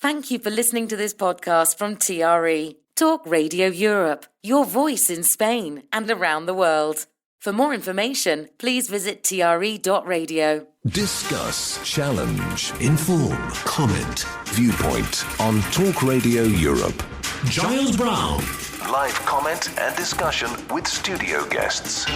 Thank you for listening to this podcast from TRE, Talk Radio Europe, your voice in Spain and around the world. For more information, please visit TRE.radio. Discuss, challenge, inform, comment, Viewpoint on Talk Radio Europe. Giles Brown. Live comment and discussion with studio guests.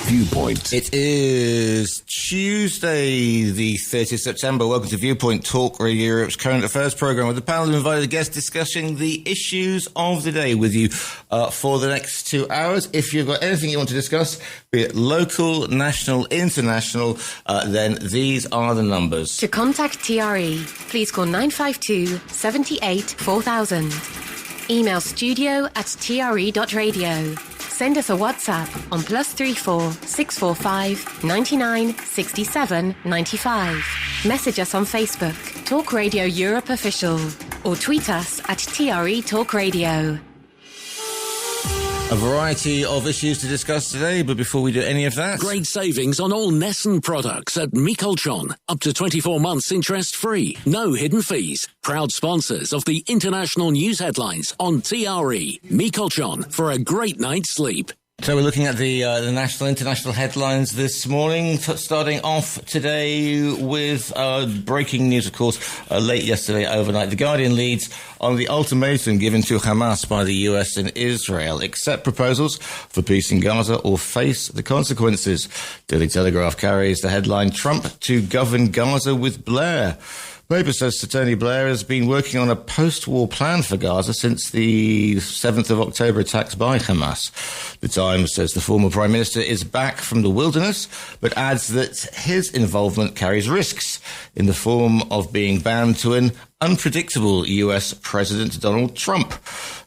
Viewpoint. It is Tuesday, the 30th of September. Welcome to Viewpoint, Talk Radio Europe's current affairs programme, with a panel of invited guests discussing the issues of the day with you for the next 2 hours. If you've got anything you want to discuss, be it local, national, international, then these are the numbers. To contact TRE, please call 952 78 4000. Email studio@tre.radio. Send us a WhatsApp on +34 645 99 67 95. Message us on Facebook, Talk Radio Europe Official, or tweet us at TRE Talk Radio. A variety of issues to discuss today, but before we do any of that... Great savings on all Nessun products at Mikolchon. Up to 24 months interest-free. No hidden fees. Proud sponsors of the international news headlines on TRE. Mikolchon, for a great night's sleep. So we're looking at the national, international headlines this morning, starting off today with breaking news, of course, late yesterday overnight. The Guardian leads on the ultimatum given to Hamas by the US and Israel: accept proposals for peace in Gaza or face the consequences. Daily Telegraph carries the headline, Trump to govern Gaza with Blair. The paper says Sir Tony Blair has been working on a post-war plan for Gaza since the 7th of October attacks by Hamas. The Times says the former Prime Minister is back from the wilderness, but adds that his involvement carries risks in the form of being bound to an unpredictable US President Donald Trump.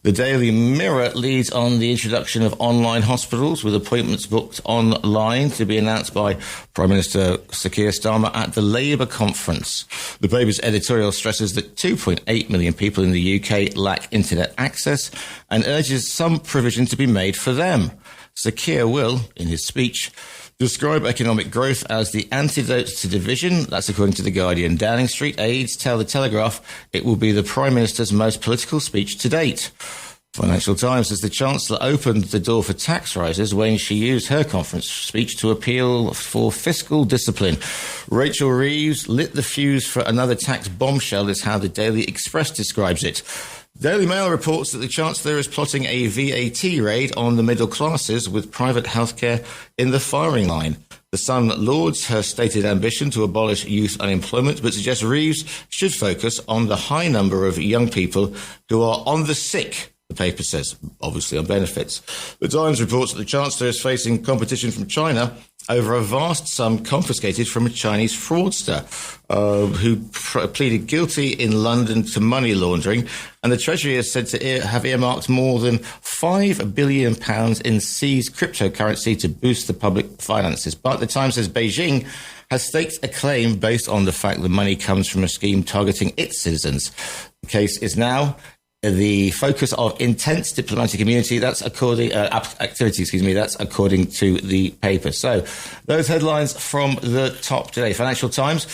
The Daily Mirror leads on the introduction of online hospitals, with appointments booked online to be announced by Prime Minister Sir Keir Starmer at the Labour conference. The paper's editorial stresses that 2.8 million people in the UK lack internet access and urges some provision to be made for them. Sir Keir will, in his speech, describe economic growth as the antidote to division. That's according to The Guardian. Downing Street aides tell The Telegraph it will be the Prime Minister's most political speech to date. Financial Times says the Chancellor opened the door for tax rises when she used her conference speech to appeal for fiscal discipline. Rachel Reeves lit the fuse for another tax bombshell, is how the Daily Express describes it. Daily Mail reports that the Chancellor is plotting a VAT raid on the middle classes, with private healthcare in the firing line. The Sun lauds her stated ambition to abolish youth unemployment, but suggests Reeves should focus on the high number of young people who are on the sick, the paper says, obviously on benefits. The Times reports that the Chancellor is facing competition from China over a vast sum confiscated from a Chinese fraudster who pleaded guilty in London to money laundering, and the Treasury is said to have earmarked more than £5 billion in seized cryptocurrency to boost the public finances. But the Times says Beijing has staked a claim based on the fact the money comes from a scheme targeting its citizens. The case is now the focus of intense diplomatic activity, that's according to the paper. So, those headlines from the top today. Financial Times,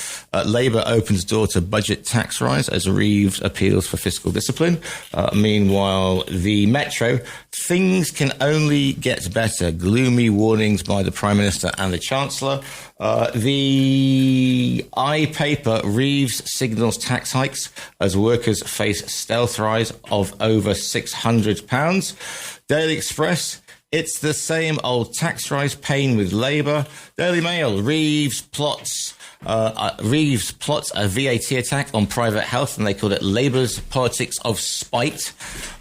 Labour opens door to budget tax rise as Reeves appeals for fiscal discipline. Meanwhile, the Metro, things can only get better. Gloomy warnings by the Prime Minister and the Chancellor. The paper, Reeves signals tax hikes as workers face stealth rise of over £600. Daily Express, it's the same old tax rise pain with Labour. Daily Mail, Reeves plots a VAT attack on private health, and they called it Labour's politics of spite.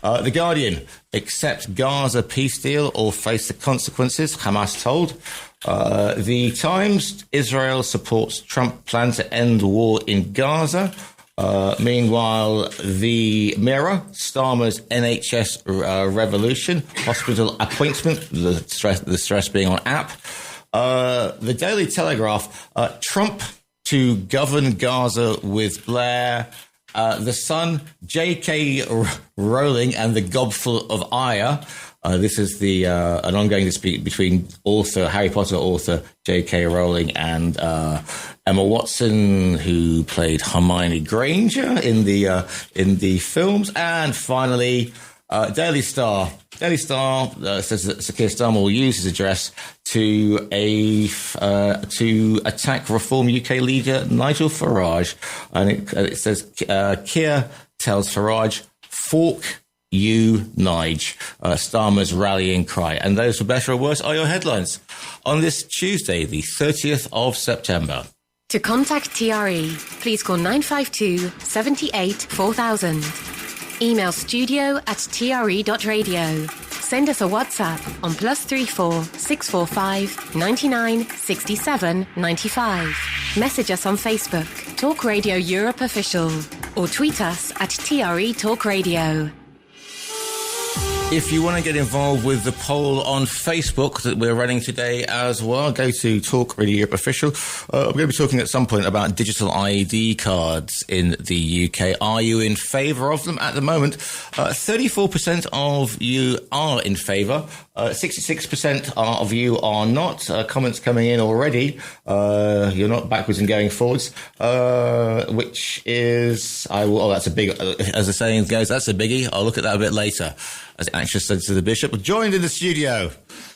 The Guardian, accept Gaza peace deal or face the consequences, Hamas told. The Times, Israel supports Trump plan to end war in Gaza. Meanwhile, the Mirror, Starmer's NHS revolution, hospital appointment, the stress being on app. The Daily Telegraph, Trump to govern Gaza with Blair. The Sun, J.K. Rowling and the Gobful of Ire. This is an ongoing dispute between Harry Potter author J.K. Rowling and Emma Watson, who played Hermione Granger in the films. And finally, Daily Star. Daily Star says that Sir Keir Starmer will use his address to attack Reform UK leader Nigel Farage, and it says Keir tells Farage, "Fork you, Nige," Starmer's rallying cry. And those, for better or worse, are your headlines on this Tuesday, the 30th of September. To contact TRE, please call 952 78 4000. Email studio@tre.radio. Send us a WhatsApp on +34 645 99 67 95. Message us on Facebook, Talk Radio Europe Official, or tweet us at TRE Talk Radio. If you want to get involved with the poll on Facebook that we're running today as well, go to Talk Radio Europe Official. We're going to be talking at some point about digital ID cards in the UK. Are you in favour of them at the moment? 34% of you are in favour. 66% of you are not. Comments coming in already. You're not backwards and going forwards, which is, that's a big, as the saying goes, that's a biggie. I'll look at that a bit later. As Anxious said to the Bishop, joined in the studio.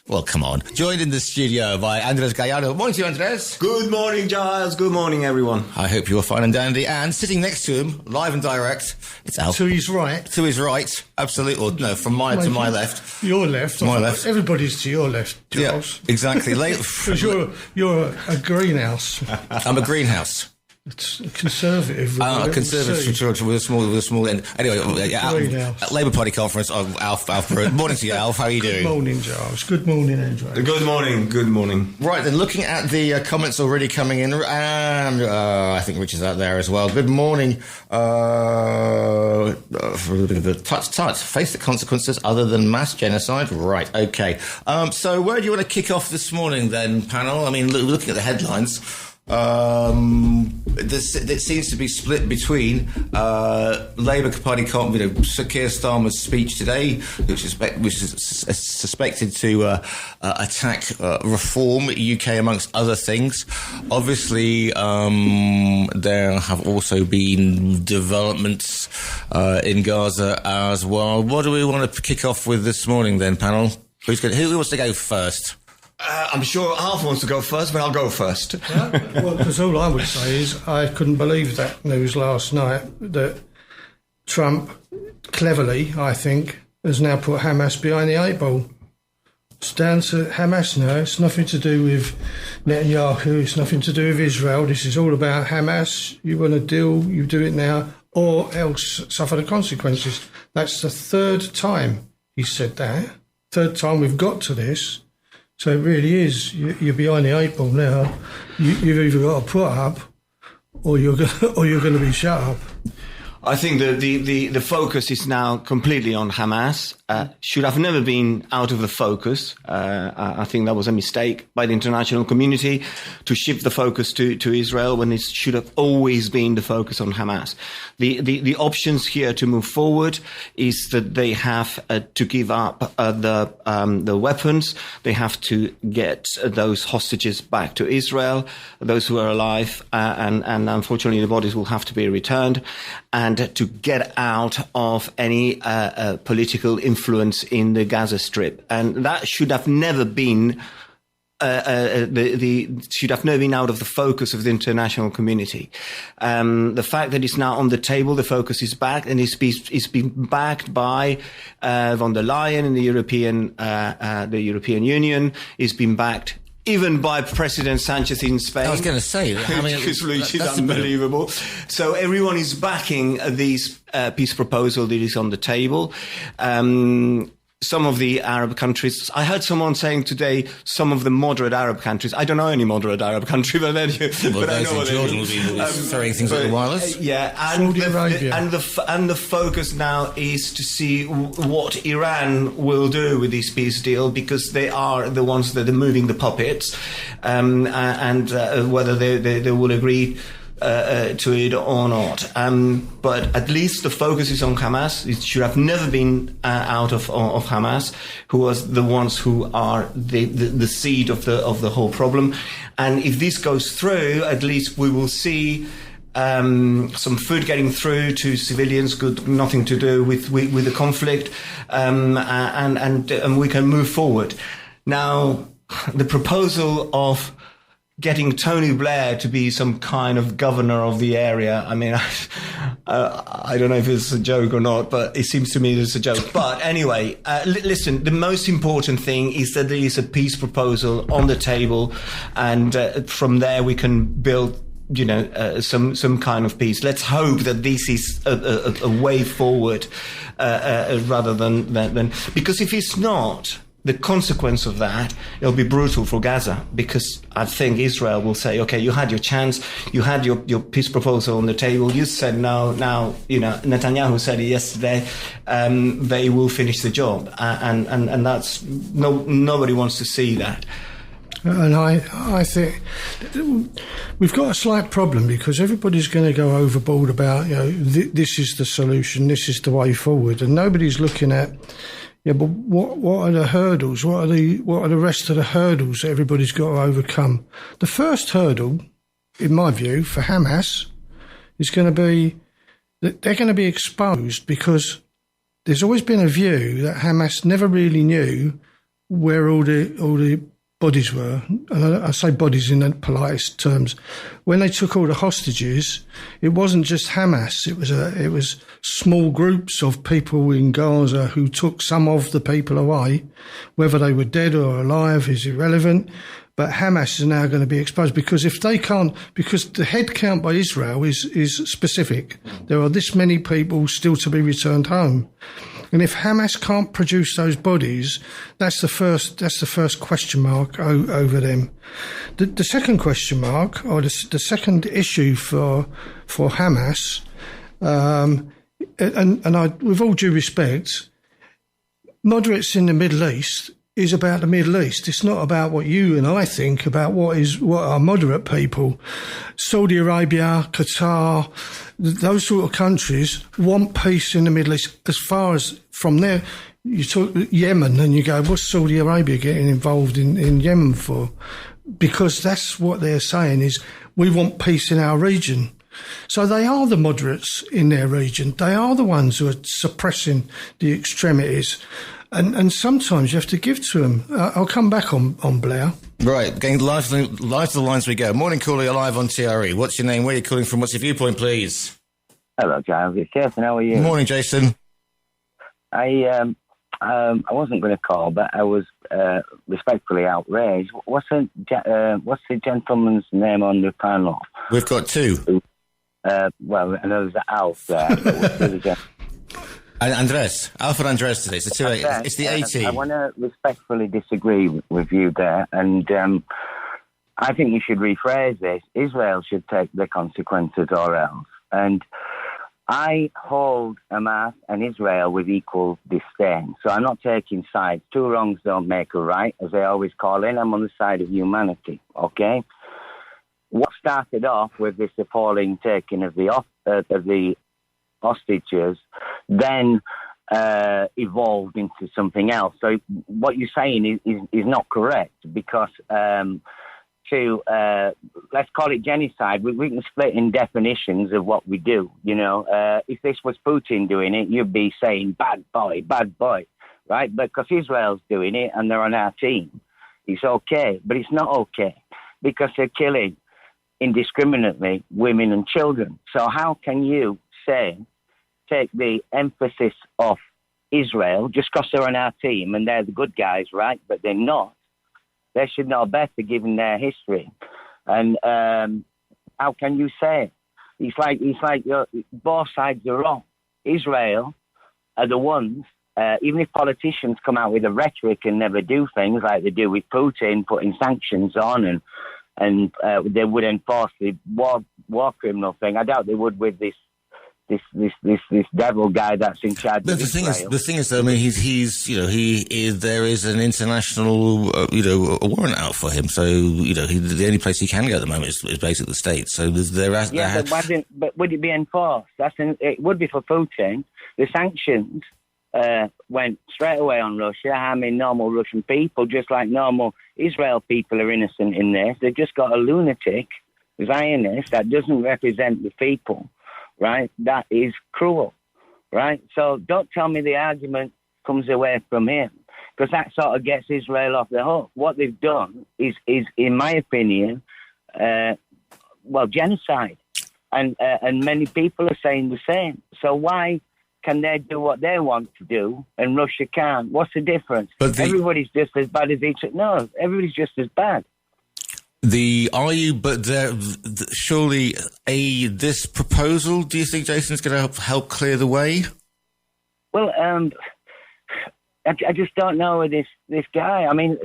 Well, come on. Joined in the studio by Andres Gallardo. Morning to you, Andres. Good morning, Giles. Good morning, everyone. I hope you're fine and dandy. And sitting next to him, live and direct, it's Alf. To his right. To his right. Absolutely. Or, no, from my to my left. Your left. My left. Everybody's to your left, Giles. Yeah, exactly. Because you're a greenhouse. I'm a greenhouse. It's a conservative. A conservative with a small end. Anyway, Labour Party conference. Alf. Morning to you, Alf. How are you doing? Good morning, Giles. Good morning, Andrew. Good morning. Good morning. Right, then, looking at the comments already coming in, and I think Richard's out there as well. Good morning. For a bit of a tut. Face the consequences other than mass genocide. Right, okay. So where do you want to kick off this morning then, panel? I mean, looking at the headlines, it seems to be split between Labour Party, Sir Keir Starmer's speech today, which is suspected to attack Reform UK amongst other things. Obviously, there have also been developments in Gaza as well. What do we want to kick off with this morning then, panel? Who wants to go first? I'm sure Alf wants to go first, but I'll go first. Yeah? Well, because all I would say is I couldn't believe that news last night that Trump, cleverly, I think, has now put Hamas behind the eight ball. It's down to Hamas now. It's nothing to do with Netanyahu. It's nothing to do with Israel. This is all about Hamas. You want a deal, you do it now, or else suffer the consequences. That's the third time he said that. Third time we've got to this. So it really is. You're behind the eight ball now. You've either got to put up, or you're going to be shut up. I think the focus is now completely on Hamas. Should have never been out of the focus. I think that was a mistake by the international community to shift the focus to Israel when it should have always been the focus on Hamas. The options here to move forward is that they have to give up the weapons. They have to get those hostages back to Israel, those who are alive, and unfortunately the bodies will have to be returned, and to get out of any political influence in the Gaza Strip. And that should have never been should have never been out of the focus of the international community. The fact that it's now on the table, the focus is back, and it's been backed by von der Leyen in the European Union. It's been backed even by President Sanchez in Spain. I was going to say, which is unbelievable. So everyone is backing this peace proposal that is on the table. Some of the Arab countries, I heard someone saying today, some of the moderate Arab countries. I don't know any moderate Arab country, but then but I know what Jordan will be throwing things at the wireless. And the focus now is to see what Iran will do with this peace deal, because they are the ones that are moving the puppets, and whether they will agree to it or not. But at least the focus is on Hamas. It should have never been out of Hamas, who was the ones who are the seed of the whole problem. And if this goes through, at least we will see some food getting through to civilians, nothing to do with the conflict, and we can move forward. Now, the proposal of getting Tony Blair to be some kind of governor of the area, I mean, I don't know if it's a joke or not, but it seems to me it's a joke. But anyway, listen, the most important thing is that there is a peace proposal on the table, and from there we can build some kind of peace. Let's hope that this is a way forward, rather than because if it's not, the consequence of that, it'll be brutal for Gaza, because I think Israel will say, okay, you had your chance, you had your peace proposal on the table, you said no, now, Netanyahu said it yesterday, they will finish the job. And that's, nobody wants to see that. And I think we've got a slight problem, because everybody's going to go overboard about, this is the solution, this is the way forward, and nobody's looking at, but what are the hurdles? What are the rest of the hurdles that everybody's got to overcome? The first hurdle, in my view, for Hamas is going to be that they're going to be exposed, because there's always been a view that Hamas never really knew where all the bodies were, and I say bodies in the politest terms. When they took all the hostages, it wasn't just Hamas. It was small groups of people in Gaza who took some of the people away. Whether they were dead or alive is irrelevant. But Hamas is now going to be exposed, because if they can't, because the head count by Israel is specific. There are this many people still to be returned home. And if Hamas can't produce those bodies, that's the first question mark over them. The second question mark, or the second issue for Hamas, and with all due respect, moderates in the Middle East is about the Middle East. It's not about what you and I think about what are moderate people. Saudi Arabia, Qatar, those sort of countries want peace in the Middle East. As far as from there, you talk Yemen and you go, what's Saudi Arabia getting involved in Yemen for? Because that's what they're saying is, we want peace in our region. So they are the moderates in their region. They are the ones who are suppressing the extremities. And sometimes you have to give to them. I'll come back on Blair. Right, going live to the lines we go. Morning, caller, you're live on TRE. What's your name? Where are you calling from? What's your viewpoint, please? Hello, Giles. It's Jason. How are you? Morning, Jason. I wasn't going to call, but I was respectfully outraged. What's the gentleman's name on the panel? We've got two. Well, I know there's Alf there. But what's the gentleman? Andres, Alfred Andres today. It's the 18. I want to respectfully disagree with you there, and I think you should rephrase this. Israel should take the consequences or else. And I hold Hamas and Israel with equal disdain. So I'm not taking sides. Two wrongs don't make a right, as they always call it. I'm on the side of humanity, okay? What started off with this appalling taking of the hostages then evolved into something else. So what you're saying is not correct, because let's call it genocide, we can split in definitions of what we do. If this was Putin doing it, you'd be saying bad boy, right? But because Israel's doing it and they're on our team, it's okay. But it's not okay, because they're killing indiscriminately women and children. So how can you take the emphasis off Israel just because they're on our team and they're the good guys, right? But they're not. They should know better given their history. And how can you say it? It's like both sides are wrong. Israel are the ones, even if politicians come out with a rhetoric and never do things like they do with Putin, putting sanctions on and they would enforce the war criminal thing. I doubt they would with this this devil guy that's in charge But of Israel. the thing is, though, I mean, there is an international, a warrant out for him. So, the only place he can go at the moment is basically the States. So but would it be enforced? It would be for Putin. The sanctions went straight away on Russia, harming normal Russian people, just like normal Israel people are innocent in this. They've just got a lunatic Zionist that doesn't represent the people, right? That is cruel, right? So don't tell me the argument comes away from him, because that sort of gets Israel off the hook. What they've done is in my opinion, genocide. And many people are saying the same. So why can they do what they want to do and Russia can't? What's the difference? Everybody's just as bad as each other. No, everybody's just as bad. Surely this proposal, do you think, Jason, is going to help clear the way? Well, I just don't know with this guy. I mean,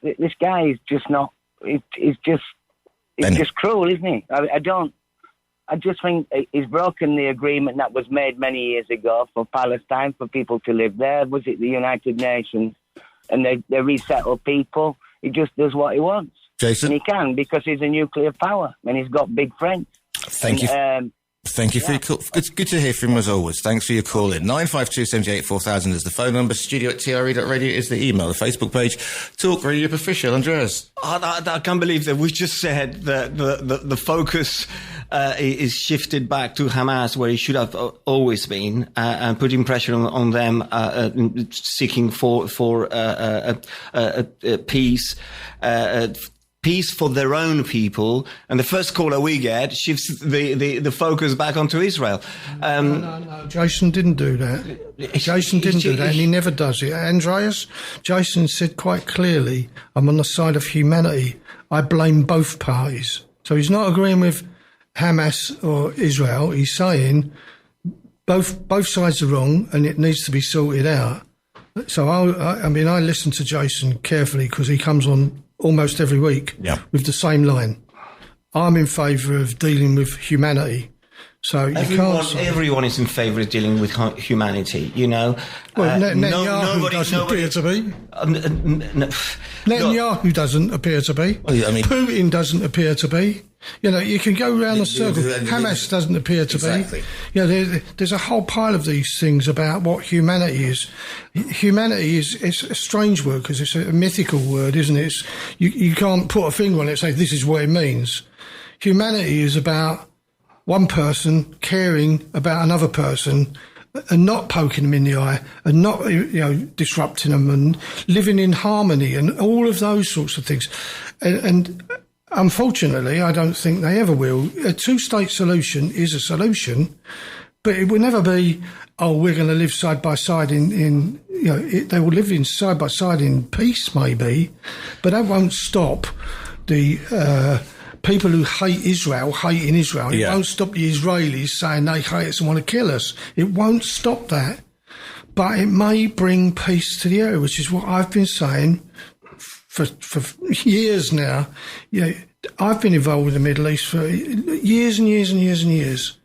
this guy is just not. He's just cruel, isn't he? I just think he's broken the agreement that was made many years ago for Palestine, for people to live there. Was it the United Nations? And they resettle people. He just does what he wants. Jason? And he can, because he's a nuclear power and he's got big friends. Thank you. Thank you for your call. Good to hear from you as always. Thanks for your call in. 952 78 4000 is the phone number. studio@tre.radio is the email. The Facebook page, Talk Radio Official. Andreas? I can't believe that we just said that the focus is shifted back to Hamas, where it should have always been, and putting pressure on them, seeking for peace. Peace for their own people, and the first caller we get shifts the focus back onto Israel. No, Jason didn't do that. Jason didn't do that, and he never does it. Andreas, Jason said quite clearly, I'm on the side of humanity. I blame both parties. So he's not agreeing with Hamas or Israel. He's saying both sides are wrong, and it needs to be sorted out. So I listen to Jason carefully, because he comes on almost every week with the same line. I'm in favour of dealing with humanity. So everyone is in favour of dealing with humanity, Well, Netanyahu doesn't appear to be. Netanyahu doesn't appear to be. Putin doesn't appear to be. You can go around the circle. Hamas doesn't appear to be. There's a whole pile of these things about what humanity is. Humanity it's a strange word, because it's a mythical word, isn't it? You can't put a finger on it and say this is what it means. Humanity is about one person caring about another person and not poking them in the eye and not disrupting them, and living in harmony and all of those sorts of things. And unfortunately, I don't think they ever will. A two-state solution is a solution, but it will never be, we're going to live side by side they will live side by side in peace, maybe, but that won't stop the people who hate Israel hating Israel. It won't stop the Israelis saying they hate us and want to kill us. It won't stop that, but it may bring peace to the area, which is what I've been saying for years now. I've been involved with the Middle East for years and years and years and years,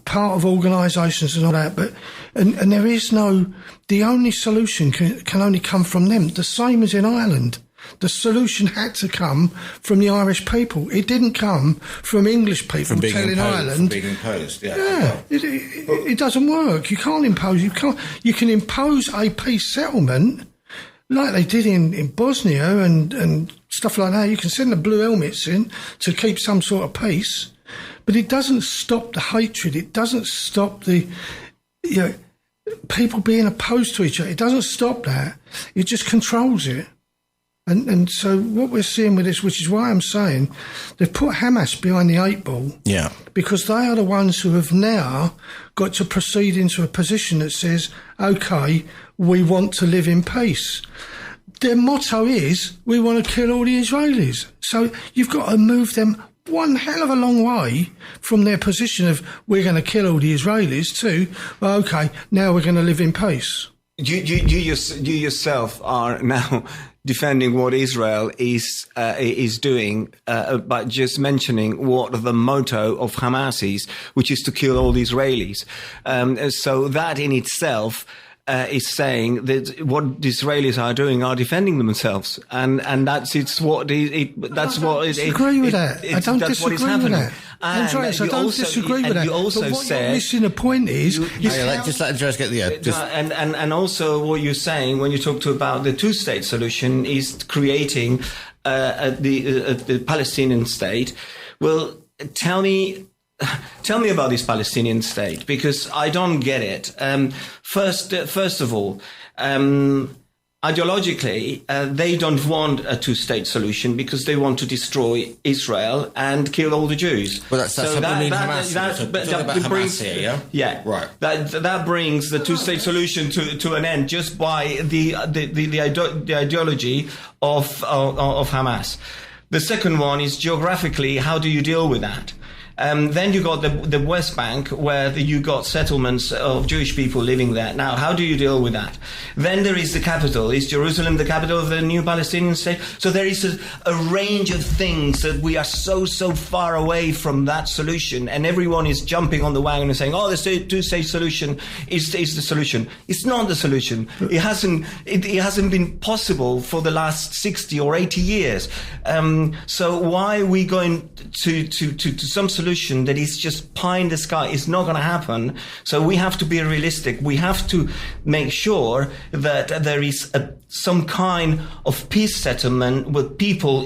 part of organisations and all that, but and there is the only solution can only come from them, the same as in Ireland. The solution had to come from the Irish people. It didn't come from English people telling Ireland. From being imposed, it doesn't work. You can't impose. You can impose a peace settlement, like they did in Bosnia and stuff like that. You can send the blue helmets in to keep some sort of peace, but it doesn't stop the hatred. It doesn't stop the people being opposed to each other. It doesn't stop that. It just controls it. And so what we're seeing with this, which is why I'm saying they've put Hamas behind the 8 ball. Yeah. Because they are the ones who have now got to proceed into a position that says, OK, we want to live in peace. Their motto is, we want to kill all the Israelis. So you've got to move them one hell of a long way from their position of, we're going to kill all the Israelis to, OK, now we're going to live in peace. You yourself are now defending what Israel is doing by just mentioning what the motto of Hamas is, which is to kill all the Israelis. So that in itself is saying that what the Israelis are doing are defending themselves, and that's what it disagree with that. I don't disagree with that. Andreas, I don't disagree with that. You also but what said, you're missing a point is just let Andreas get the and also what you're saying when you talk about the two-state solution is creating the Palestinian state. Well, tell me about this Palestinian state, because I don't get it. First of all, ideologically, they don't want a two-state solution because they want to destroy Israel and kill all the Jews. Well, that's what we mean Hamas. That brings here, yeah? Yeah, right. That brings the two-state solution to an end just by the ideology of Hamas. The second one is geographically, how do you deal with that? Then you got the West Bank, where you got settlements of Jewish people living there. Now, how do you deal with that? Then there is the capital. Is Jerusalem the capital of the new Palestinian state? So there is a range of things that we are so far away from that solution, and everyone is jumping on the wagon and saying, "Oh, the two-state solution is the solution." It's not the solution. It hasn't been possible for the last 60 or 80 years. So why are we going to some solution that is just pie in the sky? It's not going to happen. So we have to be realistic. We have to make sure that there is some kind of peace settlement where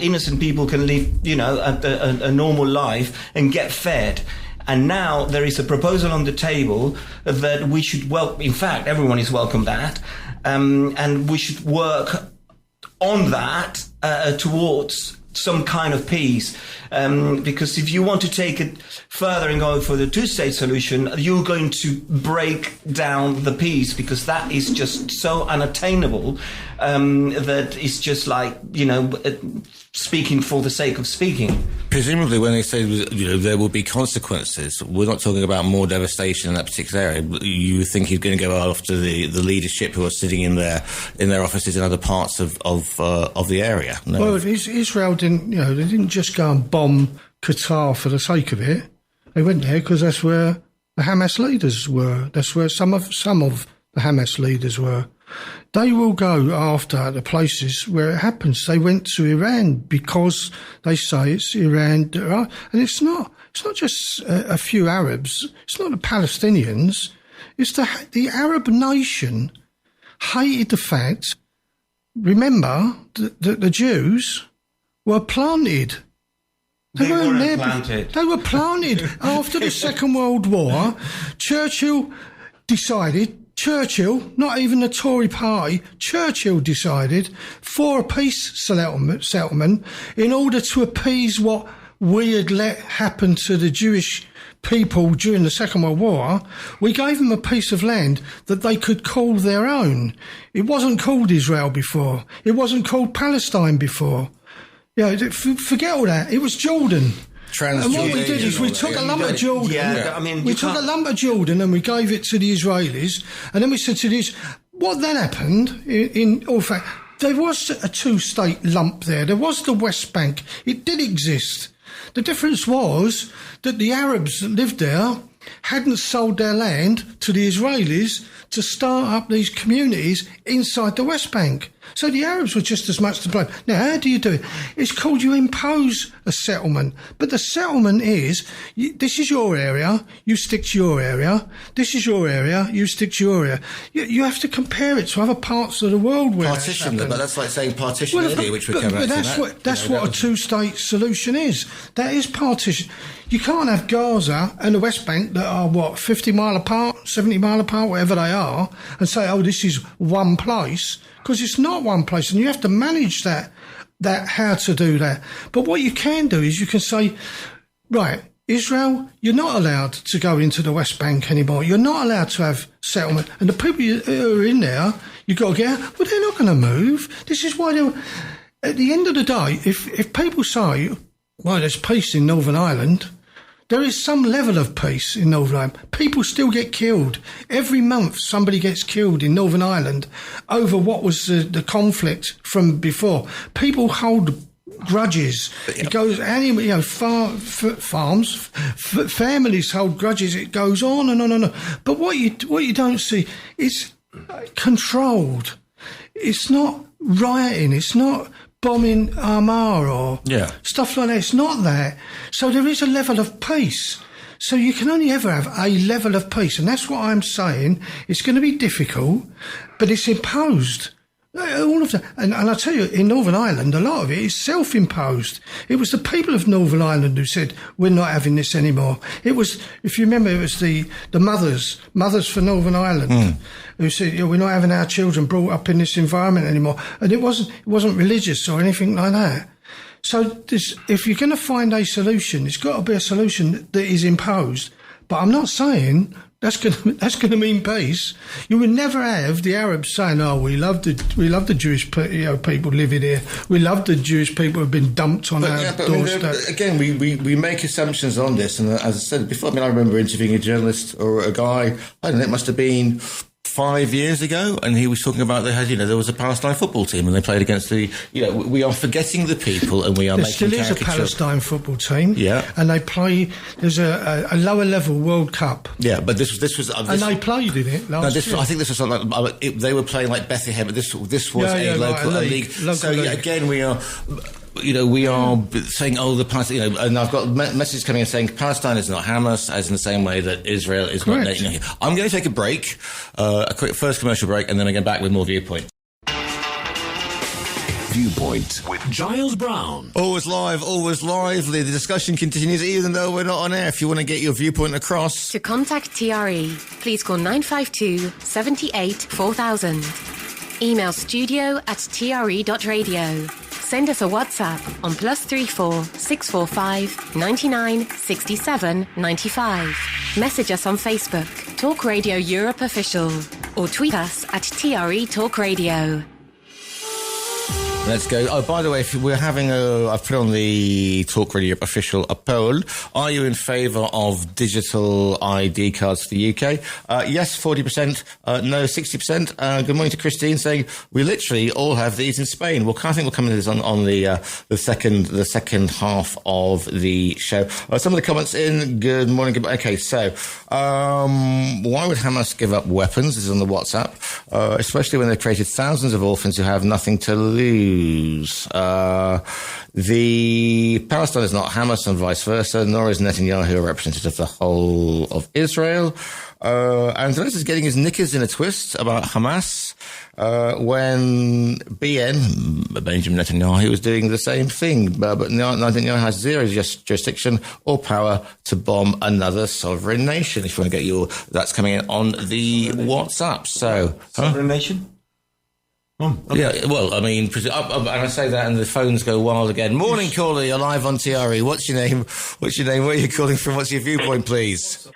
innocent people can live, a normal life and get fed. And now there is a proposal on the table that we should, in fact, everyone is welcome that, and we should work on that towards some kind of peace, because if you want to take it further and go for the two-state solution, you're going to break down the peace, because that is just so unattainable that it's just like, speaking for the sake of speaking. Presumably, when they say there will be consequences, we're not talking about more devastation in that particular area. You think he's going to go after the leadership who are sitting in their offices in other parts of the area? No. Well, Israel didn't. They didn't just go and bomb Qatar for the sake of it. They went there because that's where the Hamas leaders were. That's where some of the Hamas leaders were. They will go after the places where it happens. They went to Iran because they say it's Iran, and it's not. It's not just a few Arabs. It's not the Palestinians. It's the Arab nation hated the fact. Remember that the Jews were planted. They weren't planted. They were planted after the Second World War. Churchill, not even the Tory party, Churchill decided for a peace settlement in order to appease what we had let happen to the Jewish people during the Second World War. We gave them a piece of land that they could call their own. It wasn't called Israel before. It wasn't called Palestine before. Forget all that. It was Jordan. And what we did is we took a lump of Jordan. We took a lump of Jordan and we gave it to the Israelis, and then we said to these, what then happened in all fact, there was a two-state lump there. There was the West Bank. It did exist. The difference was that the Arabs that lived there hadn't sold their land to the Israelis to start up these communities inside the West Bank. So the Arabs were just as much to blame. Now, how do you do it? It's called you impose a settlement. But the settlement is, this is your area, you stick to your area. This is your area, you stick to your area. You have to compare it to other parts of the world where partition them, but that's like saying partition Italy, which we're coming back to. That's what a two-state solution is. That is partition. You can't have Gaza and the West Bank that are, 50 mile apart, 70 mile apart, whatever they are, and say, this is one place, because it's not one place, and you have to manage that how to do that. But what you can do is you can say, right, Israel, you're not allowed to go into the West Bank anymore. You're not allowed to have settlement. And the people who are in there, you've got to get out. Well, they're not going to move. This is why at the end of the day, if people say, well, there's peace in Northern Ireland, there is some level of peace in Northern Ireland. People still get killed. Every month somebody gets killed in Northern Ireland over what was the conflict from before. People hold grudges. It goes, farms, families hold grudges. It goes on and on and on. But what you don't see is controlled. It's not rioting. It's not bombing Armagh or stuff like that. It's not that. So there is a level of peace. So you can only ever have a level of peace. And that's what I'm saying. It's going to be difficult, but it's imposed. All of that. And I tell you, in Northern Ireland, a lot of it is self-imposed. It was the people of Northern Ireland who said, we're not having this anymore. It was, if you remember, it was the mothers for Northern Ireland who said, we're not having our children brought up in this environment anymore. And it wasn't religious or anything like that. So if you're going to find a solution, it's got to be a solution that is imposed. But I'm not saying that's going to mean peace. You will never have the Arabs saying, "Oh, we love the Jewish people living here. We love the Jewish people who've been dumped on our doorstep." Again, we make assumptions on this, and as I said before, I remember interviewing a journalist or a guy. I don't know, it must have been 5 years ago, and he was talking about there was a Palestine football team and they played against we are forgetting the people and we are making caricatures. There still is a Palestine football team, and they play. There's a lower level World Cup. Yeah, but this was and they played in it last year. I think this was something like they were playing like Bethlehem, but this was a local league. So again, we are. We are saying, the Palestine, and I've got messages coming in saying Palestine is not Hamas, as in the same way that Israel is not Netanyahu. I'm going to take a break, a quick first commercial break, and then I get back with more Viewpoint. Viewpoint with Giles Brown. Always live, always lively. The discussion continues even though we're not on air. If you want to get your viewpoint across. To contact TRE, please call 952 78 4000. Email studio@tre.radio. Send us a WhatsApp on +34 645 99 67 95. Message us on Facebook, Talk Radio Europe Official, or tweet us at TRE Talk Radio. Let's go. Oh, by the way, if we're having I've put on the Talk Radio Official a poll. Are you in favour of digital ID cards for the UK? Yes, 40%. No, 60%. Good morning to Christine saying we literally all have these in Spain. Well, I think we'll come into this on the second half of the show. Some of the comments in. Good morning. Goodbye. Okay, so why would Hamas give up weapons? This is on the WhatsApp, especially when they've created thousands of orphans who have nothing to lose. The Palestine is not Hamas and vice versa, nor is Netanyahu a representative of the whole of Israel. And Zelenskiy is getting his knickers in a twist about Hamas when Benjamin Netanyahu was doing the same thing. But Netanyahu has zero jurisdiction or power to bomb another sovereign nation. If you want to get that's coming in on the WhatsApp. So, sovereign nation? Oh, okay. Yeah, well, I mean, and I say that and the phones go wild again. Morning, caller, you're live on TRE. What's your name? Where are you calling from? What's your viewpoint, please?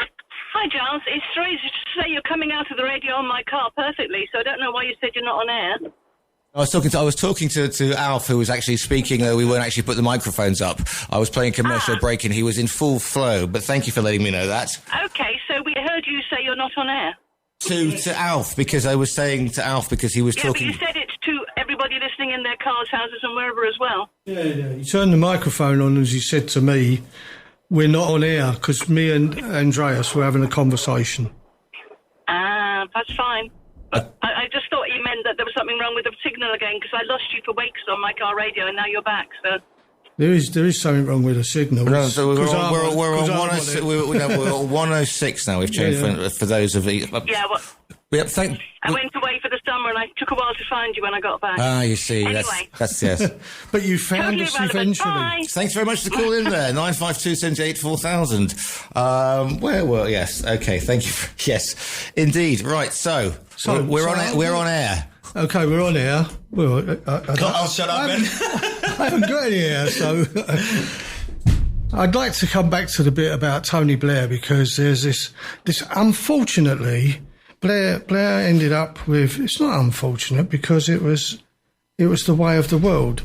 Hi, Giles. It's strange to say you're coming out of the radio on my car perfectly, so I don't know why you said you're not on air. I was talking to Alf, who was actually speaking. We weren't actually put the microphones up. I was playing commercial break and he was in full flow, but thank you for letting me know that. Okay, so we heard you say you're not on air. To Alf, because I was saying to Alf because he was talking. But you said it to everybody listening in their cars, houses, and wherever as well. Yeah. He turned the microphone on as he said to me, "We're not on air," because me and Andreas were having a conversation. That's fine. I just thought you meant that there was something wrong with the signal again, because I lost you for weeks on my car radio, and now you're back. So. There is something wrong with the signal. No, so we're on 106. We're 106 now. We've changed for those of the. I went away for the summer and I took a while to find you when I got back. You see, anyway. that's yes. But you found us eventually. Bye. Thanks very much for calling in there. 952 78 4000. Yes. Okay. Thank you. Yes, indeed. Right. So we're on air. Okay, we're on air. Well, I'll shut up, Ben. I haven't got any air, so I'd like to come back to the bit about Tony Blair, because there's this unfortunately, Blair ended up with, it's not unfortunate because it was the way of the world.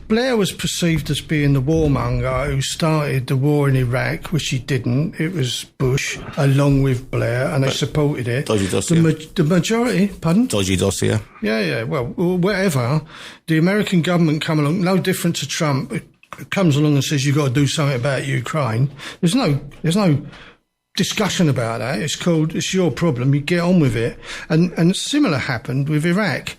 Blair was perceived as being the warmonger who started the war in Iraq, which he didn't. It was Bush, along with Blair, and they supported it. Dodgy dossier. The majority, pardon? Dodgy dossier. Yeah, well, whatever. The American government come along, no different to Trump, it comes along and says you've got to do something about Ukraine. There's no discussion about that. It's your problem, you get on with it. And similar happened with Iraq.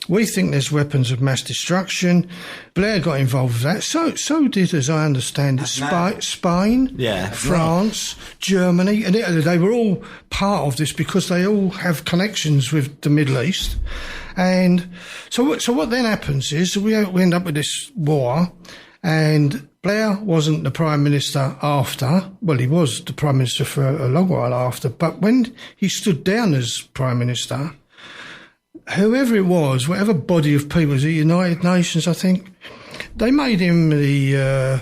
We think there's weapons of mass destruction. Blair got involved with that. So did, as I understand it, Spain, France, Germany, and they were all part of this because they all have connections with the Middle East. And so what then happens is we end up with this war, and Blair wasn't the Prime Minister after. Well, he was the Prime Minister for a long while after, but when he stood down as Prime Minister, whoever it was, whatever body of people, was the United Nations, I think, they made him the,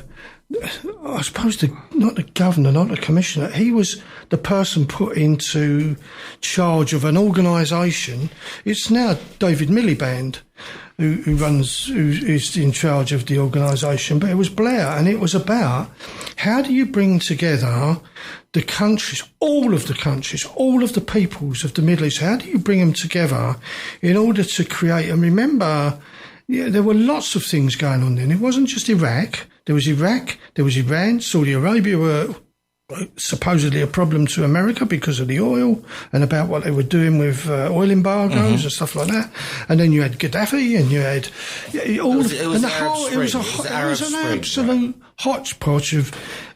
I suppose, not the governor, not the commissioner. He was the person put into charge of an organisation. It's now David Miliband who is in charge of the organisation, but it was Blair, and it was about how do you bring together the countries, all of the peoples of the Middle East, how do you bring them together in order to create, and remember, there were lots of things going on then. It wasn't just Iraq. There was Iran, Saudi Arabia were supposedly a problem to America because of the oil and about what they were doing with oil embargoes and stuff like that. And then you had Gaddafi, and you had all. It was an absolute hodgepodge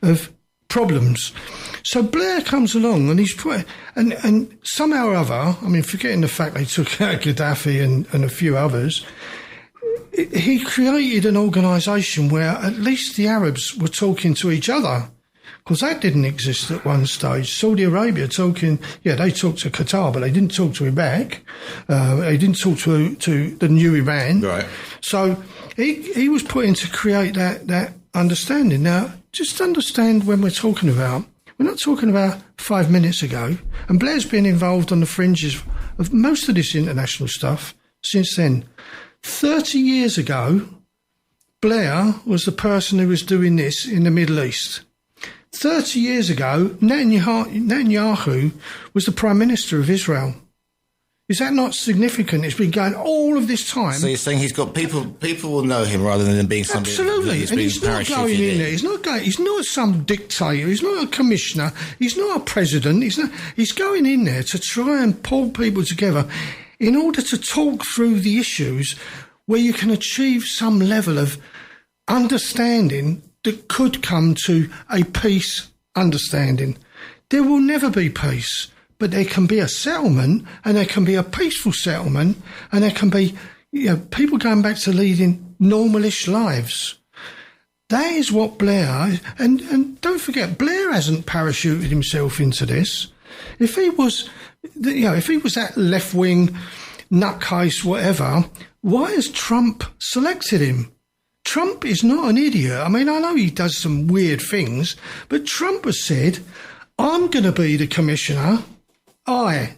of problems. So Blair comes along and he's put, and somehow or other, I mean, forgetting the fact they took out Gaddafi and a few others, he created an organisation where at least the Arabs were talking to each other, because that didn't exist at one stage. Saudi Arabia they talked to Qatar, but they didn't talk to Iraq. They didn't talk to the new Iran. Right. So he was put in to create that understanding. Now, just understand when we're not talking about 5 minutes ago, and Blair's been involved on the fringes of most of this international stuff since then. 30 years ago, Blair was the person who was doing this in the Middle East. 30 years ago, Netanyahu was the Prime Minister of Israel. Is that not significant? It's been going all of this time. So you're saying he's got people will know him rather than being somebody. Absolutely, and he's not going in there. He's not some dictator. He's not a commissioner. He's not a president. He's going in there to try and pull people together in order to talk through the issues where you can achieve some level of understanding that could come to a peace understanding. There will never be peace, but there can be a settlement, and there can be a peaceful settlement, and there can be people going back to leading normalish lives. That is what Blair, and don't forget, Blair hasn't parachuted himself into this. If he was that left-wing nutcase, whatever, why has Trump selected him? Trump is not an idiot. I mean, I know he does some weird things, but Trump has said, I'm going to be the commissioner.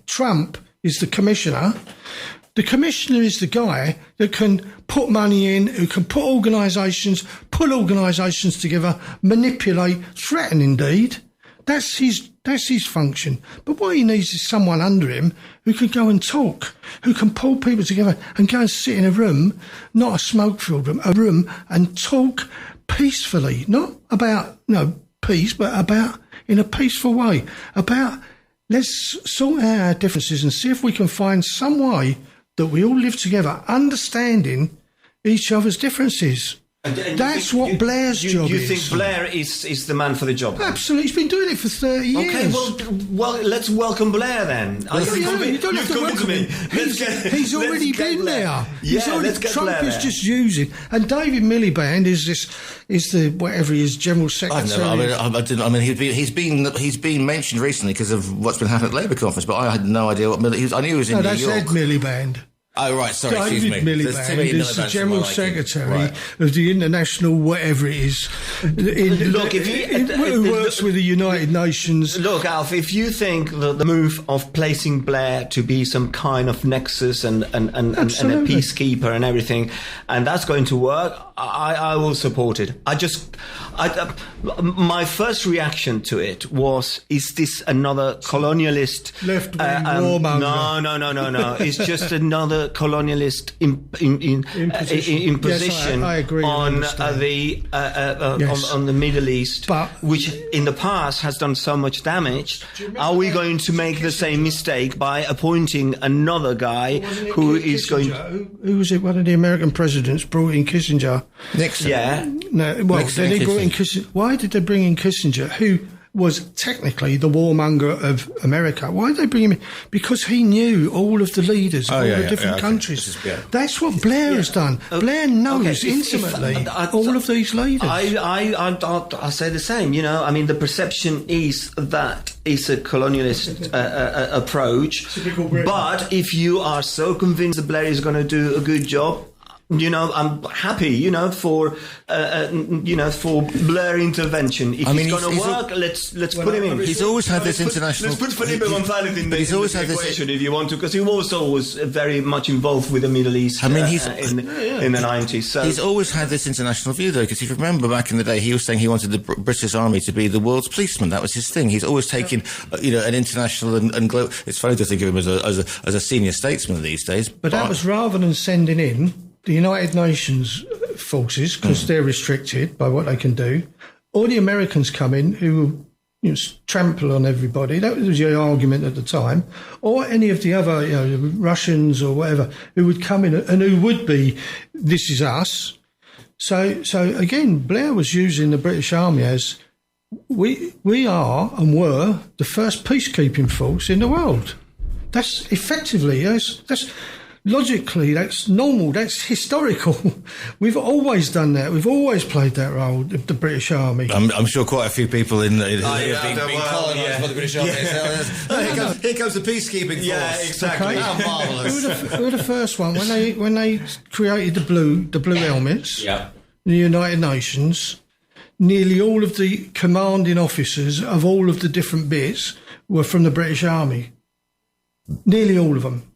Trump, is the commissioner. The commissioner is the guy that can put money in, who can pull organisations together, manipulate, threaten indeed. That's his function. But what he needs is someone under him who can go and talk, who can pull people together and go and sit in a room, not a smoke-filled room, a room, and talk peacefully, not about peace, but about in a peaceful way. About let's sort out our differences and see if we can find some way that we all live together, understanding each other's differences. And that's what Blair's job is. You think Blair is the man for the job? Absolutely. He's been doing it for 30 years. Okay, well, let's welcome Blair then. You don't have to welcome him. He's already been there. Trump is just using. And David Miliband is the whatever he is, General Secretary. I mean, he's been mentioned recently because of what's been happening at the Labour conference, but I had no idea what I knew he was in New York. That's Ed Miliband. Oh, right, sorry, excuse me. David Miliband is the General Secretary of the International, whatever it is, who works with the United Nations. Look, Alf, if you think that the move of placing Blair to be some kind of nexus and a peacekeeper and everything, and that's going to work, I will support it. My first reaction to it was, is this another colonialist... left-wing warmonger? No. It's just another colonialist imposition yes, I agree, on the Middle East, but, which in the past has done so much damage. Are we going to make the same mistake by appointing another guy who is going... Who was it? One of the American presidents brought in Kissinger. Nixon. Yeah. No, well, Nixon, then they brought in Kissinger. Why did they bring in Kissinger, who was technically the warmonger of America? Why did they bring him in? Because he knew all of the leaders of all the different countries. That's what Blair has done. Blair knows intimately all of these leaders. I say the same. You know, I mean, the perception is that it's a colonialist approach. But if you are so convinced that Blair is going to do a good job, you know, I'm happy, for Blair intervention. If it's going to work, let's put him in. He's always had this international... Let's put Felipe González in the equation if you want to, because he was always very much involved with the Middle East in the 90s. So. He's always had this international view, though, because if you remember back in the day, he was saying he wanted the British Army to be the world's policeman. That was his thing. He's always taken, an international and global... It's funny to think of him as a senior statesman these days. But that was rather than sending in the United Nations forces, because they're restricted by what they can do, or the Americans come in who trample on everybody. That was the argument at the time. Or any of the other, Russians or whatever, who would come in and who would be, this is us. So again, Blair was using the British Army as, we are and were the first peacekeeping force in the world. That's effectively, that's logically, that's normal, that's historical. We've always done that. We've always played that role, the British Army. I'm sure quite a few people have been colonised by the British Army. Here comes the peacekeeping force. Yeah, exactly. Okay. How marvellous. Who were the first one? When they created the blue helmets, the United Nations, nearly all of the commanding officers of all of the different bits were from the British Army. Nearly all of them.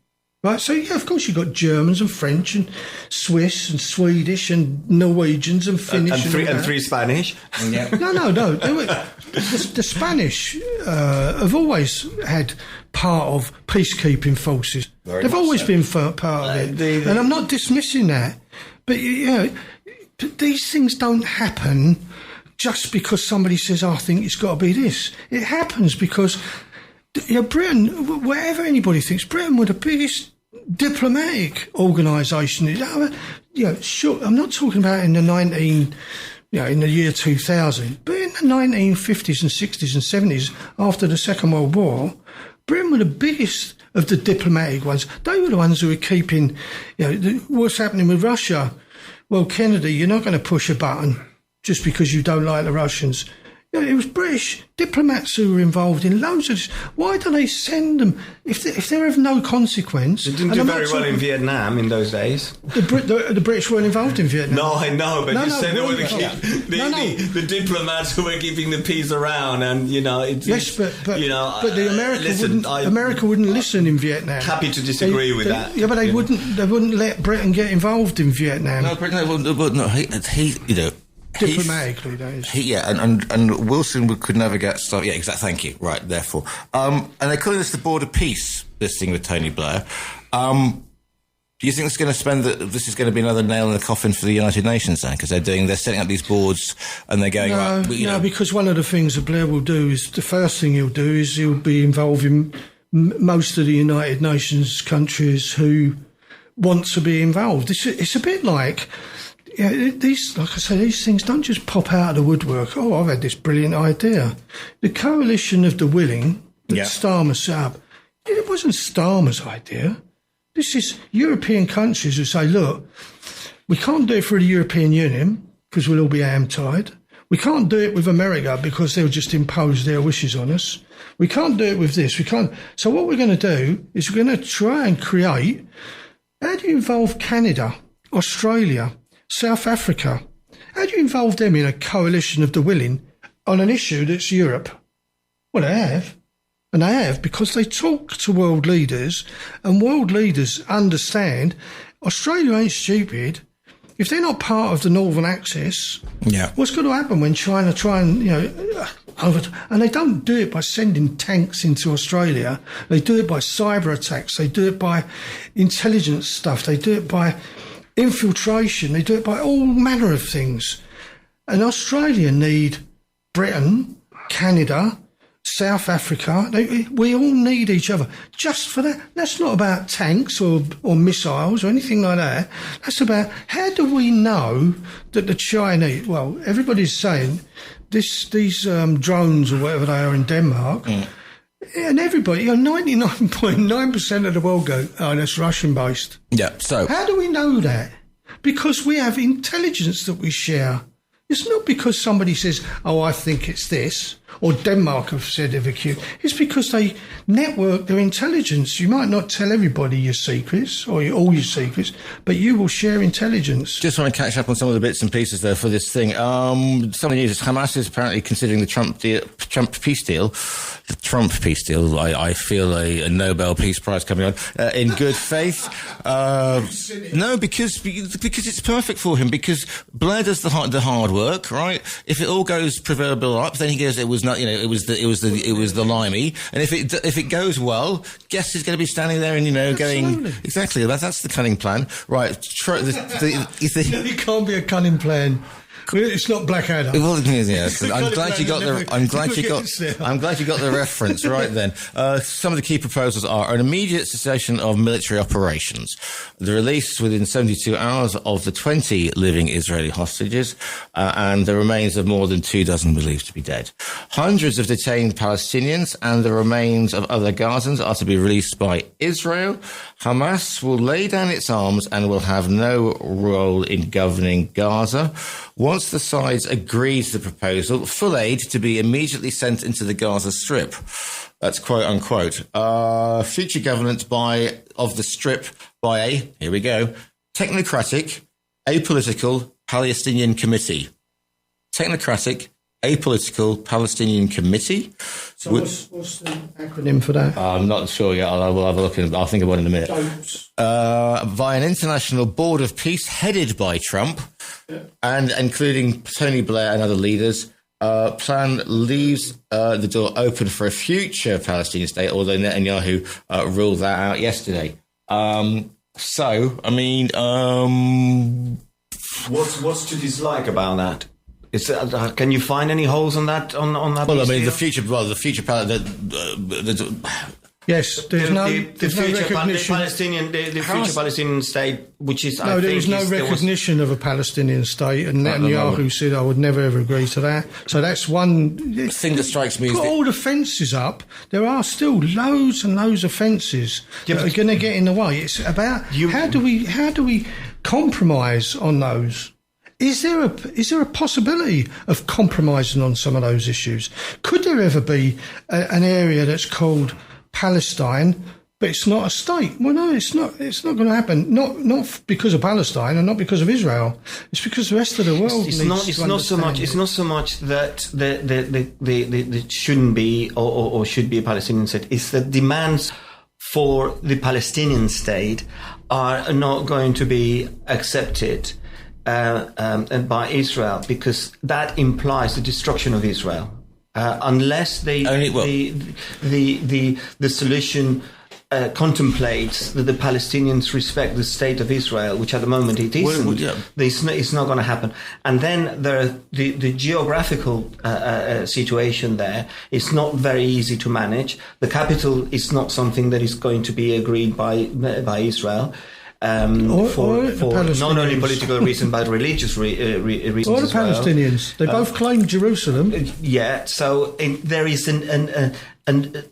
Right, so of course you've got Germans and French and Swiss and Swedish and Norwegians and Finnish and three Spanish. No. The Spanish have always had part of peacekeeping forces. They've always been part of it, and I'm not dismissing that. But but these things don't happen just because somebody says, "I think it's got to be this." It happens because. Britain, whatever anybody thinks, Britain were the biggest diplomatic organisation. Sure, I'm not talking about in the in the year 2000, but in the 1950s and 60s and 70s, after the Second World War, Britain were the biggest of the diplomatic ones. They were the ones who were keeping, what's happening with Russia. Well, Kennedy, you're not going to push a button just because you don't like the Russians. It was British diplomats who were involved in loads of this. Why do they send them if they're of no consequence? They didn't do very well in Vietnam in those days. The British weren't involved in Vietnam. No, I know, but you said they were the diplomats who were keeping the peace around, and but America wouldn't listen in Vietnam. Happy to disagree with that. Yeah, but they wouldn't let Britain get involved in Vietnam. No, Britain wouldn't. No, diplomatically, that is. And Wilson could never get stuff. Yeah, exactly. Thank you. Right, therefore. And they're calling this the border peace, this thing with Tony Blair. Do you think this is going to be another nail in the coffin for the United Nations then? Because they're setting up these boards and they're going... No, because one of the things that Blair will do is, the first thing he'll do is he'll be involving most of the United Nations countries who want to be involved. It's a bit like... these things don't just pop out of the woodwork. Oh, I've had this brilliant idea. The coalition of the willing that Starmer set up, it wasn't Starmer's idea. This is European countries who say, look, we can't do it for the European Union because we'll all be ham-tied. We can't do it with America because they'll just impose their wishes on us. We can't do it with this. We can't. So what we're going to do is we're going to try and create How do you involve Canada, Australia, South Africa? How do you involve them in a coalition of the willing on an issue that's Europe? Well, they have. And they have because they talk to world leaders, and world leaders understand Australia ain't stupid. If they're not part of the Northern Axis, what's going to happen when China try and, and they don't do it by sending tanks into Australia. They do it by cyber attacks. They do it by intelligence stuff. They do it by infiltration. They do it by all manner of things. And Australia need Britain, Canada, South Africa. We all need each other just for that. That's not about tanks or missiles or anything like that. That's about how do we know that the Chinese, well, everybody's saying these drones or whatever they are in Denmark, and everybody, 99.9% of the world go, oh, that's Russian based. Yeah, so how do we know that? Because we have intelligence that we share. It's not because somebody says, oh, I think it's this, or Denmark have said they've accused. It's because they network their intelligence. You might not tell everybody your secrets or all your secrets, but you will share intelligence. Just want to catch up on some of the bits and pieces, though, for this thing. Some of the news is Hamas is apparently considering the Trump peace deal. The Trump peace deal, I feel a Nobel Peace Prize coming on, in good faith. No, because it's perfect for him, because Blair does the hard work, right? If it all goes proverbial up, then he goes, it was not, it was the limey. And if it goes well, guess he's going to be standing there and, going, exactly, that's the cunning plan. Right. No, it can't be a cunning plan. It's not Blackadder. Well, yes. I'm glad you got the reference right then. Some of the key proposals are an immediate cessation of military operations, the release within 72 hours of the 20 living Israeli hostages, and the remains of more than 24 believed to be dead. Hundreds of detained Palestinians and the remains of other Gazans are to be released by Israel. Hamas will lay down its arms and will have no role in governing Gaza. Once the sides agree to the proposal, full aid to be immediately sent into the Gaza Strip. That's quote unquote. Future governance of the Strip by a, here we go, technocratic, apolitical Palestinian committee. Technocratic, apolitical Palestinian committee. So what's the acronym for that? I'm not sure yet. We'll have a look and I'll think about it in a minute. By an international board of peace headed by Trump, and including Tony Blair and other leaders. Plan leaves the door open for a future Palestinian state, although Netanyahu ruled that out yesterday. What's to dislike about that? Can you find any holes on that? On that? Well, the future. Yes, there's no recognition. The future Palestinian state, which is there was no recognition of a Palestinian state, and Netanyahu said, "I would never ever agree to that." So that's one thing that strikes me. Put all the fences up. There are still loads and loads of fences that are going to get in the way. It's about how do we compromise on those. Is there a possibility of compromising on some of those issues? Could there ever be an area that's called Palestine, but it's not a state? Well, no, it's not. It's not going to happen. Not because of Palestine and not because of Israel. It's because the rest of the world. It's not so much that there shouldn't be or should be a Palestinian state. It's the demands for the Palestinian state are not going to be accepted by Israel, because that implies the destruction of Israel. Unless the solution contemplates that the Palestinians respect the state of Israel, which at the moment it isn't, it's not going to happen. And then the geographical situation there is not very easy to manage. The capital is not something that is going to be agreed by Israel. For not only political reasons but religious reasons. Or the Palestinians, they both claim Jerusalem. So there is an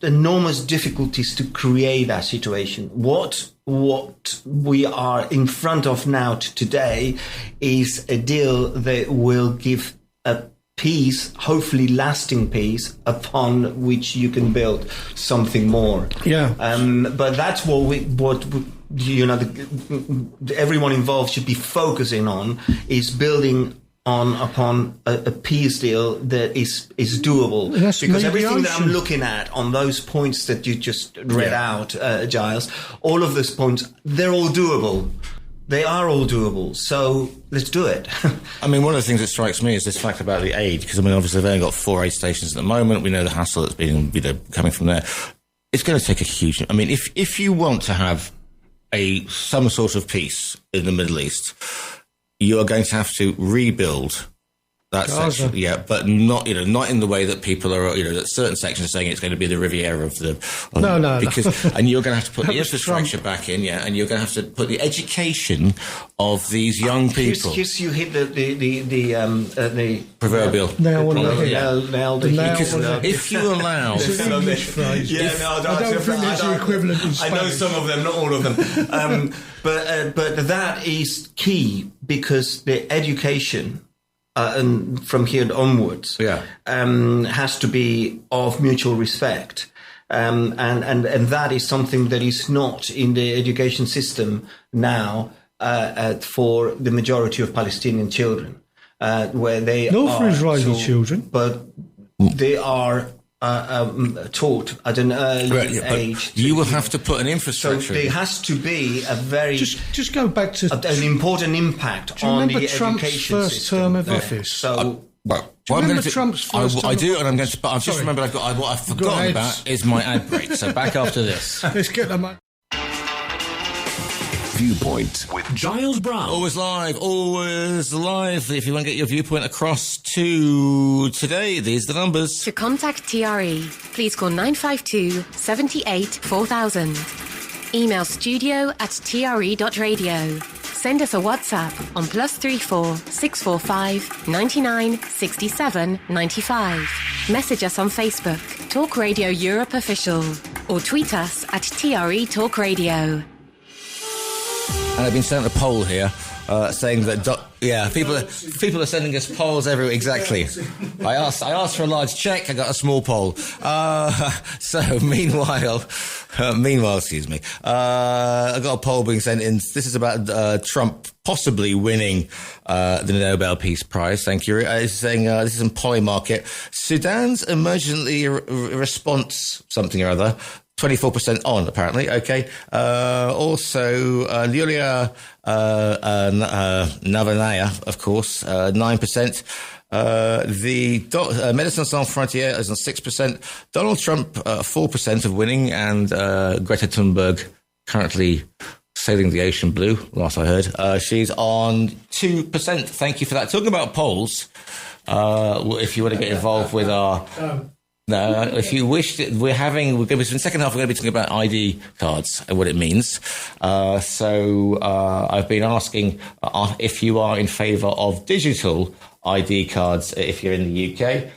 enormous difficulties to create that situation. What we are in front of now today is a deal that will give a peace, hopefully lasting peace, upon which you can build something more. Yeah. But that's what everyone involved should be focusing on is building upon a peace deal that is doable. Because everything that I'm looking at on those points that you just read out, Giles, all of those points, they're all doable. They are all doable. So let's do it. I mean, one of the things that strikes me is this fact about the aid, because I mean, obviously they've only got 4 aid stations at the moment. We know the hassle that's been coming from there. It's going to take a huge. I mean, if you want to have some sort of peace in the Middle East, you are going to have to rebuild that section, but not in the way that people are, that certain sections are saying it's going to be the Riviera of the... And you're going to have to put the infrastructure back in, and you're going to have to put the education of these young people. Here's you hit the proverbial nail. If you allow... I don't think that's the equivalent in Spanish. I know some of them, not all of them. But that is key, because the education... and from here onwards, has to be of mutual respect, and that is something that is not in the education system now for the majority of Palestinian children, where they not for Israeli children, but they are taught at an early age. You will have to put an infrastructure. So there has to be a very just go back to an important impact on the Trump's education first system. term of office? So. Trump's first I do, and I'm going to. But I've just remembered. What I've forgotten about is my ad break. So back after this. Let's get them. Viewpoint with Giles Brown. Always live. If you want to get your viewpoint across to today, these are the numbers. To contact TRE, please call 952 78 4000. Email studio@tre.radio. Send us a WhatsApp on +34 645 99 67 95. Message us on Facebook, Talk Radio Europe Official, or tweet us at TRE Talk Radio. And I've been sent a poll here saying that people are sending us polls everywhere. Exactly. I asked for a large check. I got a small poll. So meanwhile, excuse me. I got a poll being sent in. This is about Trump possibly winning the Nobel Peace Prize. Thank you. It's saying this is in Polymarket. Sudan's emergency response something or other. 24% on, apparently. Okay. Also, Yulia Navalnaya, of course, 9%. The Médecins Sans Frontières is on 6%. Donald Trump, 4% of winning, and Greta Thunberg currently sailing the ocean blue, last I heard. She's on 2%. Thank you for that. Talking about polls, if you want to get involved with our... No, if you wish, in the second half, we're going to be talking about ID cards and what it means. So I've been asking if you are in favour of digital ID cards if you're in the UK.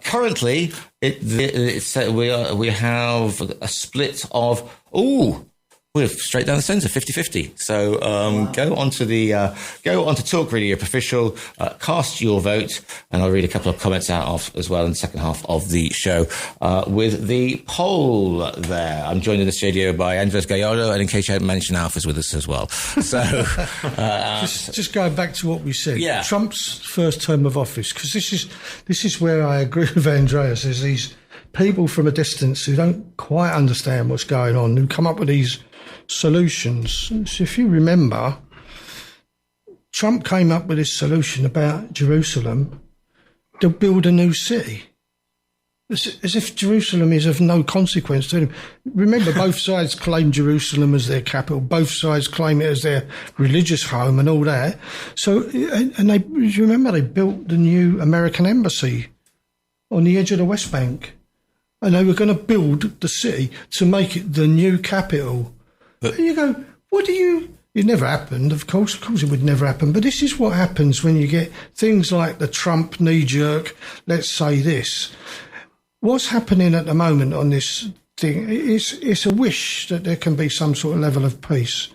Currently, we have a split of, we're straight down the centre, 50-50. So go onto Talk Radio Official, cast your vote, and I'll read a couple of comments out of as well in the second half of the show with the poll there. I'm joined in the studio by Andres Gallardo, and in case you hadn't mentioned, Alpha's with us as well. So just going back to what we said, yeah. Trump's first term of office, because this is where I agree with Andreas. There's these people from a distance who don't quite understand what's going on, who come up with these solutions. So if you remember, Trump came up with this solution about Jerusalem. They'll build a new city. As if Jerusalem is of no consequence to them. Remember, both sides claim Jerusalem as their capital. Both sides claim it as their religious home and all that. So, and you remember they built the new American embassy on the edge of the West Bank. And they were going to build the city to make it the new capital. And you go, it never happened, of course it would never happen, but this is what happens when you get things like the Trump knee-jerk, let's say this. What's happening at the moment on this thing, it's a wish that there can be some sort of level of peace.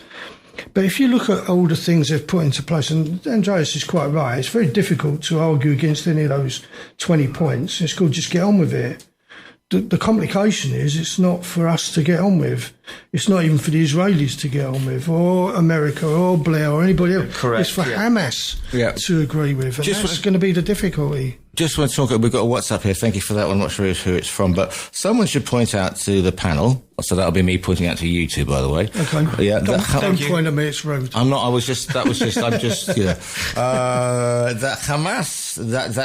But if you look at all the things they've put into place, and Andreas is quite right, it's very difficult to argue against any of those 20 points. It's called just get on with it. the complication is it's not for us to get on with. It's not even for the Israelis to get on with, or America, or Blair, or anybody else. Correct, it's for Hamas to agree with, and that's going to be the difficulty. Just want to talk, we've got a WhatsApp here, thank you for that one, I'm not sure who it's from, but someone should point out to the panel, so that'll be me pointing out to you two, by the way. Okay. Yeah, don't point at me, it's rude. I'm not, I'm just, that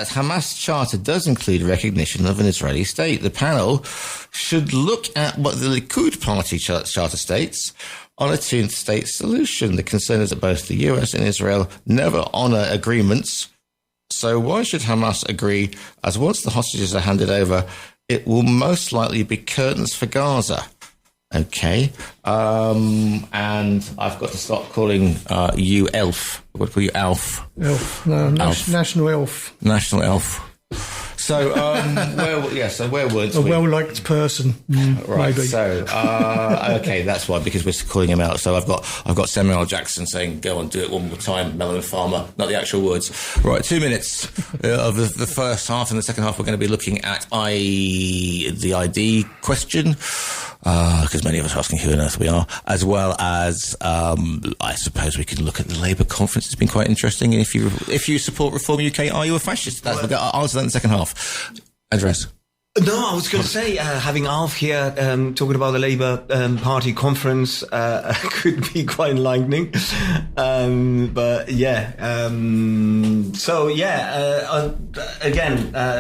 Hamas charter does include recognition of an Israeli state. The panel should look at what the Likud party charter states on a two-state solution. The concern is that both the US and Israel never honour agreements. So why should Hamas agree, as once the hostages are handed over, it will most likely be curtains for Gaza? Okay. And I've got to stop calling you Elf. What call you Alf? Elf. No, National Elf. National Elf. So, where weren't we? A well-liked person, right? Maybe. So, okay, that's why, because we're calling him out. So I've got Samuel L. Jackson saying, "Go on, do it one more time." Melon Farmer, not the actual words. Right, 2 minutes of the first half, and the second half we're going to be looking at the ID question. Because many of us are asking who on earth we are, as well as I suppose we can look at the Labour conference. It's been quite interesting. And if you support Reform UK, are you a fascist? We'll answer that in the second half. Andreas. No, I was going to say, having Alf here talking about the Labour Party conference could be quite enlightening. Again,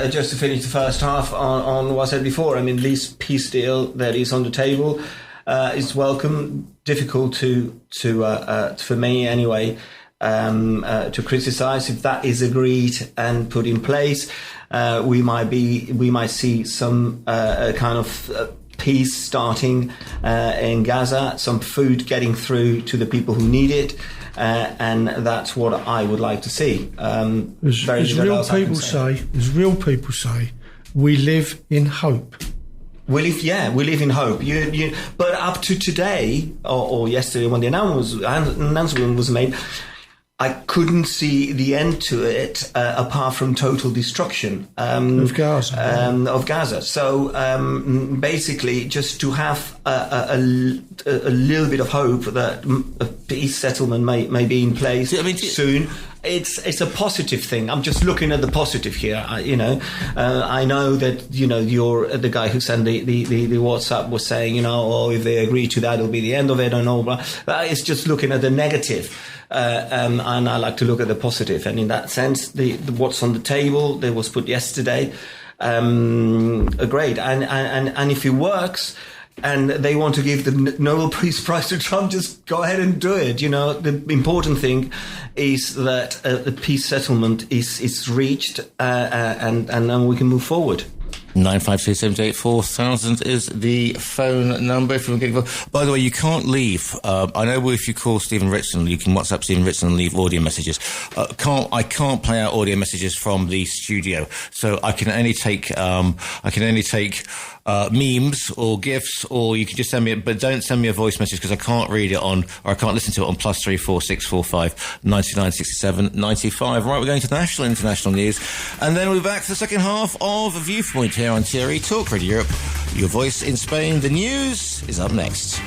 just to finish the first half on what I said before, I mean, this peace deal that is on the table is welcome. Difficult for me anyway, to criticise. If that is agreed and put in place, we might see some kind of peace starting in Gaza, some food getting through to the people who need it, and that's what I would like to see. As real people say, we live in hope. We live in hope. But up to today, or yesterday when the announcement was made, I couldn't see the end to it apart from total destruction of Gaza. So basically, just to have a little bit of hope that a peace settlement may be in place soon. It's a positive thing. I'm just looking at the positive here. I know that you're the guy who sent the WhatsApp was saying if they agree to that, it'll be the end of it and all. But it's just looking at the negative. And I like to look at the positive. And in that sense, the what's on the table that was put yesterday, great. And if it works, and they want to give the Nobel Peace Prize to Trump, just go ahead and do it. The important thing is that the peace settlement is reached, and then we can move forward. 952-788-4000 is the phone number. If you want to get, by the way, you can't leave. I know if you call Stephen Ritson, you can WhatsApp Stephen Ritson and leave audio messages. I can't play out audio messages from the studio, so I can only take memes or GIFs, or you can just send me it, but don't send me a voice message because I can't read it on, or I can't listen to it on +34 645 99 67 95. Right, we're going to national and international news, and then we'll be back for the second half of Viewpoint here on TRE Talk Radio Europe. Your voice in Spain. The news is up next.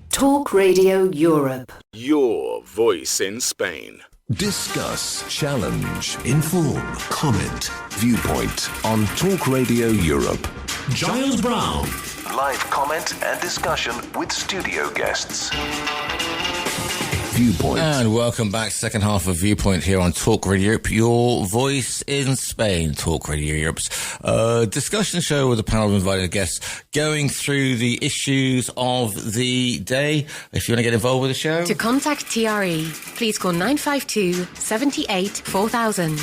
Talk Radio Europe. Your voice in Spain. Discuss, challenge, inform, comment. Viewpoint on Talk Radio Europe. Giles Brown. Live comment and discussion with studio guests. Viewpoint. And welcome back to the second half of Viewpoint here on Talk Radio Europe, your voice in Spain. Talk Radio Europe's discussion show with a panel of invited guests going through the issues of the day. If you want to get involved with the show, to contact TRE, please call 952 78 4000.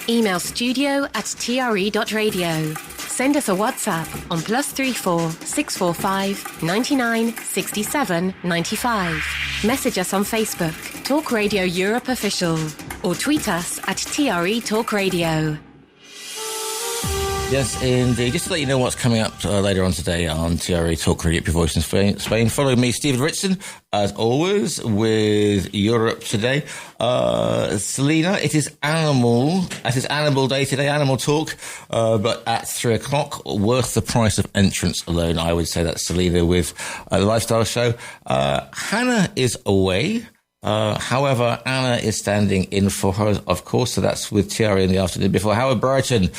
Email studio@tre.radio. Send us a WhatsApp on +34 645 99 67 95. Message us on Facebook, Talk Radio Europe Official. or tweet us at TRE Talk Radio. Yes, indeed. Just to let you know what's coming up later on today on TRE Talk Radio, Your Voice in Spain. Follow me, Stephen Ritson, as always, with Europe Today. Selena, it is Animal Day today, Animal Talk, but at 3 o'clock, worth the price of entrance alone. I would say that's Selena with the Lifestyle Show. Hannah is away. However, Anna is standing in for her, of course, so that's with TRE in the afternoon before Howard Brighton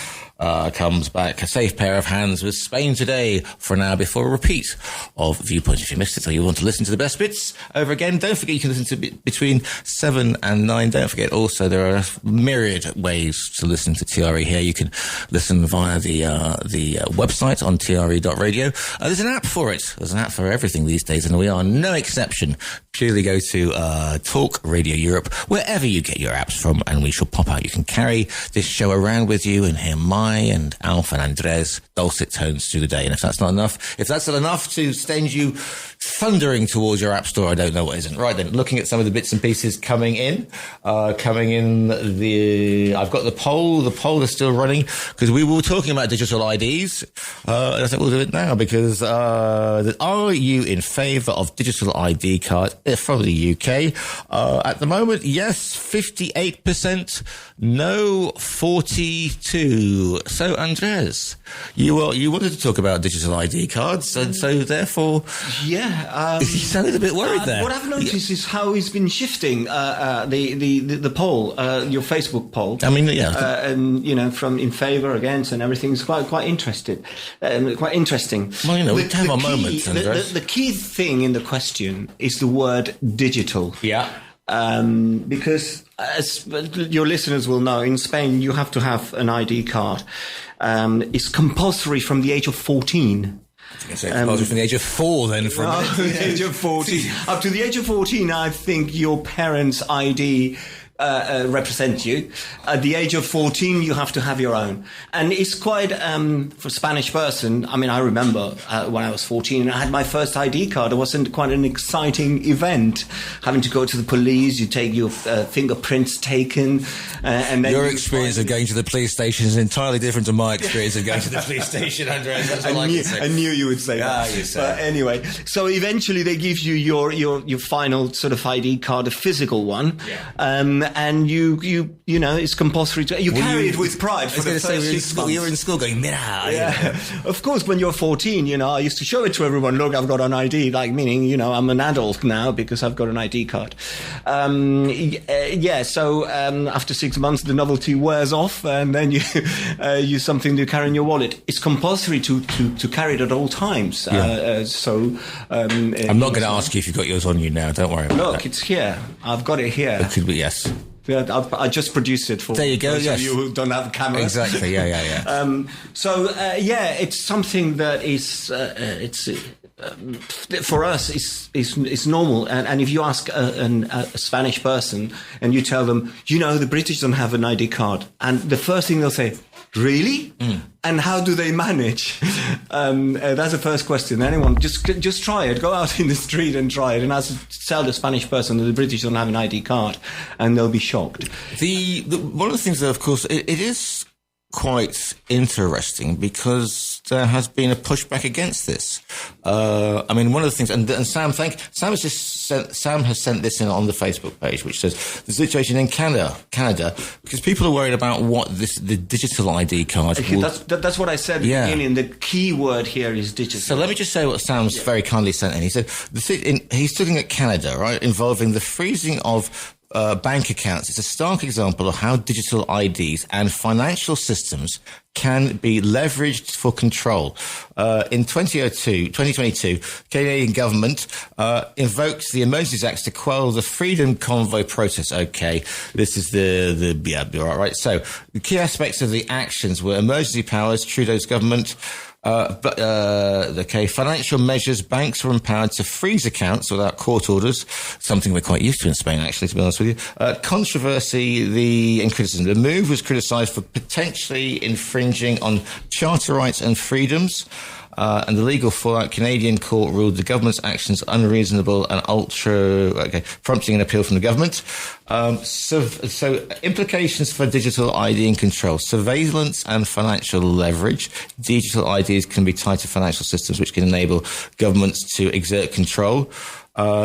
comes back. A safe pair of hands with Spain Today for an hour before a repeat of Viewpoint. If you missed it or you want to listen to the best bits over again, don't forget you can listen to between 7 and 9. Don't forget also there are myriad ways to listen to TRE here. You can listen via the website on tre.radio. There's an app for it. There's an app for everything these days, and we are no exception. Purely go to Talk Radio Europe, wherever you get your apps from, and we shall pop out. You can carry this show around with you and hear my and Alf and Andres' dulcet tones through the day. And if that's not enough to send you thundering towards your app store, I don't know what isn't. Right then, looking at some of the bits and pieces coming in. I've got the poll. The poll is still running because we were talking about digital IDs. I think we'll do it now because are you in favour of digital ID cards from the UK? At the moment, yes, 58%. No, 42%. So, Andres, you wanted to talk about digital ID cards, and so therefore, you sounded a bit worried there. What I've noticed is how he's been shifting the poll, your Facebook poll. I mean, yeah, and from in favour, against, and everything's quite interesting. Quite interesting. Well, we have our moments, Andres. The key thing in the question is the word digital. Yeah. Because as your listeners will know, in Spain you have to have an ID card. It's compulsory from the age of 14. I say compulsory from the age of 4 then. From the age of 14. Up to the age of 14, I think your parents' ID represent you. At the age of 14, you have to have your own. And it's quite, for a Spanish person, I mean, I remember when I was 14 and I had my first ID card. It wasn't quite an exciting event. Having to go to the police, you take your fingerprints taken. And then your experience of going to the police station is entirely different to my experience of going to the police station, Andres. That's all I can say. I knew you would say that. You say. Anyway, so eventually they give you your final sort of ID card, a physical one. Yeah. And you it's compulsory to carry it with pride for the first 6 months. You were in school going, mira. Yeah. Of course, when you're 14, I used to show it to everyone. Look, I've got an ID, meaning, I'm an adult now because I've got an ID card. So after 6 months, the novelty wears off and then you use something to carry in your wallet. It's compulsory to carry it at all times. Yeah. I'm not going to ask you if you've got yours on you now. Don't worry about that. Look, it's here. I've got it here. It could be, yes. Yeah, I just produced it for there you go, those of you who don't have a camera. Exactly, yeah. It's something that is for us is normal. And if you ask a Spanish person and you tell them, the British don't have an ID card, and the first thing they'll say, really? And how do they manage? That's the first question. Anyone, just try it. Go out in the street and try it. And tell the Spanish person that the British don't have an ID card, and they'll be shocked. One of the things that, of course, it is quite interesting because there has been a pushback against this. One of the things, and Sam has sent this in on the Facebook page, which says the situation in Canada, because people are worried about what the digital ID card. That's what I said at the beginning. The key word here is digital. So let me just say what Sam's very kindly sent in. He said he's looking at Canada, right, involving the freezing of bank accounts. It's a stark example of how digital IDs and financial systems can be leveraged for control. In 2022, Canadian government invokes the Emergencies Act to quell the Freedom Convoy protest. Okay, this is right. So the key aspects of the actions were emergency powers, Trudeau's government. Financial measures. Banks were empowered to freeze accounts without court orders, something we're quite used to in Spain, actually, to be honest with you. Controversy and criticism. The move was criticised for potentially infringing infringing on charter rights and freedoms. And the legal fallout, Canadian court ruled the government's actions unreasonable and prompting an appeal from the government. So implications for digital ID and control, surveillance and financial leverage. Digital IDs can be tied to financial systems, which can enable governments to exert control.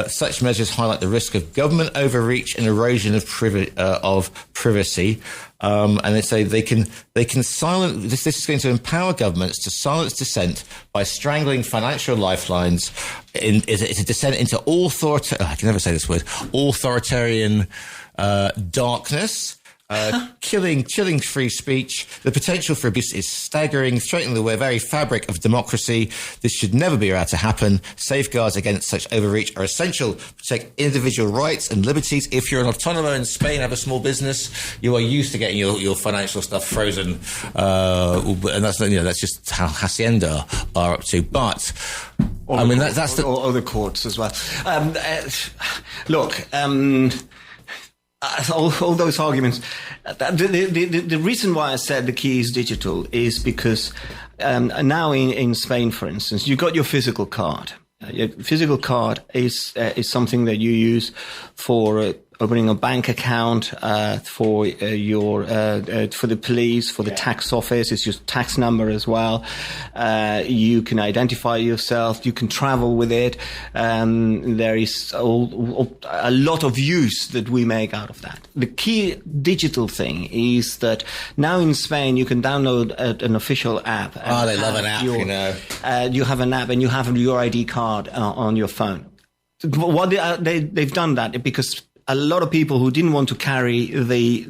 Such measures highlight the risk of government overreach and erosion of privacy. And they say they can silence. This is going to empower governments to silence dissent by strangling financial lifelines. It's a descent into I can never say this word. Authoritarian darkness. Chilling free speech. The potential for abuse is staggering, threatening the very fabric of democracy. This should never be allowed to happen. Safeguards against such overreach are essential to protect individual rights and liberties. If you're an autonomo in Spain, have a small business, you are used to getting your financial stuff frozen, and that's just how Hacienda are up to. But that's the courts as well. Look. All those arguments. The reason why I said the key is digital is because now in Spain, for instance, you've got your physical card. Your physical card is something that you use for opening a bank account, for the police, for the tax office. It's your tax number as well. You can identify yourself. You can travel with it. There is a lot of use that we make out of that. The key digital thing is that now in Spain you can download an official app. They love an app, you have an app and you have your ID card on your phone. What they've done that because a lot of people who didn't want to carry the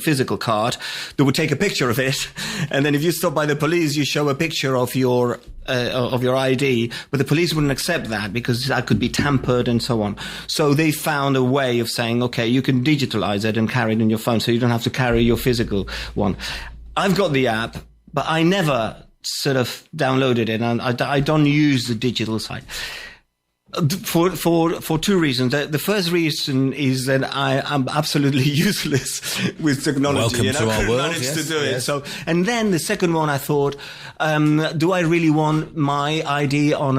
physical card, they would take a picture of it, and then if you stop by the police, you show a picture of your ID, but the police wouldn't accept that because that could be tampered and so on. So they found a way of saying, okay, you can digitalize it and carry it in your phone, so you don't have to carry your physical one. I've got the app, but I never sort of downloaded it, and I don't use the digital side. For two reasons. The first reason is that I am absolutely useless with technology. Welcome to our world. Managed to do it. So, and then the second one, I thought, do I really want my ID on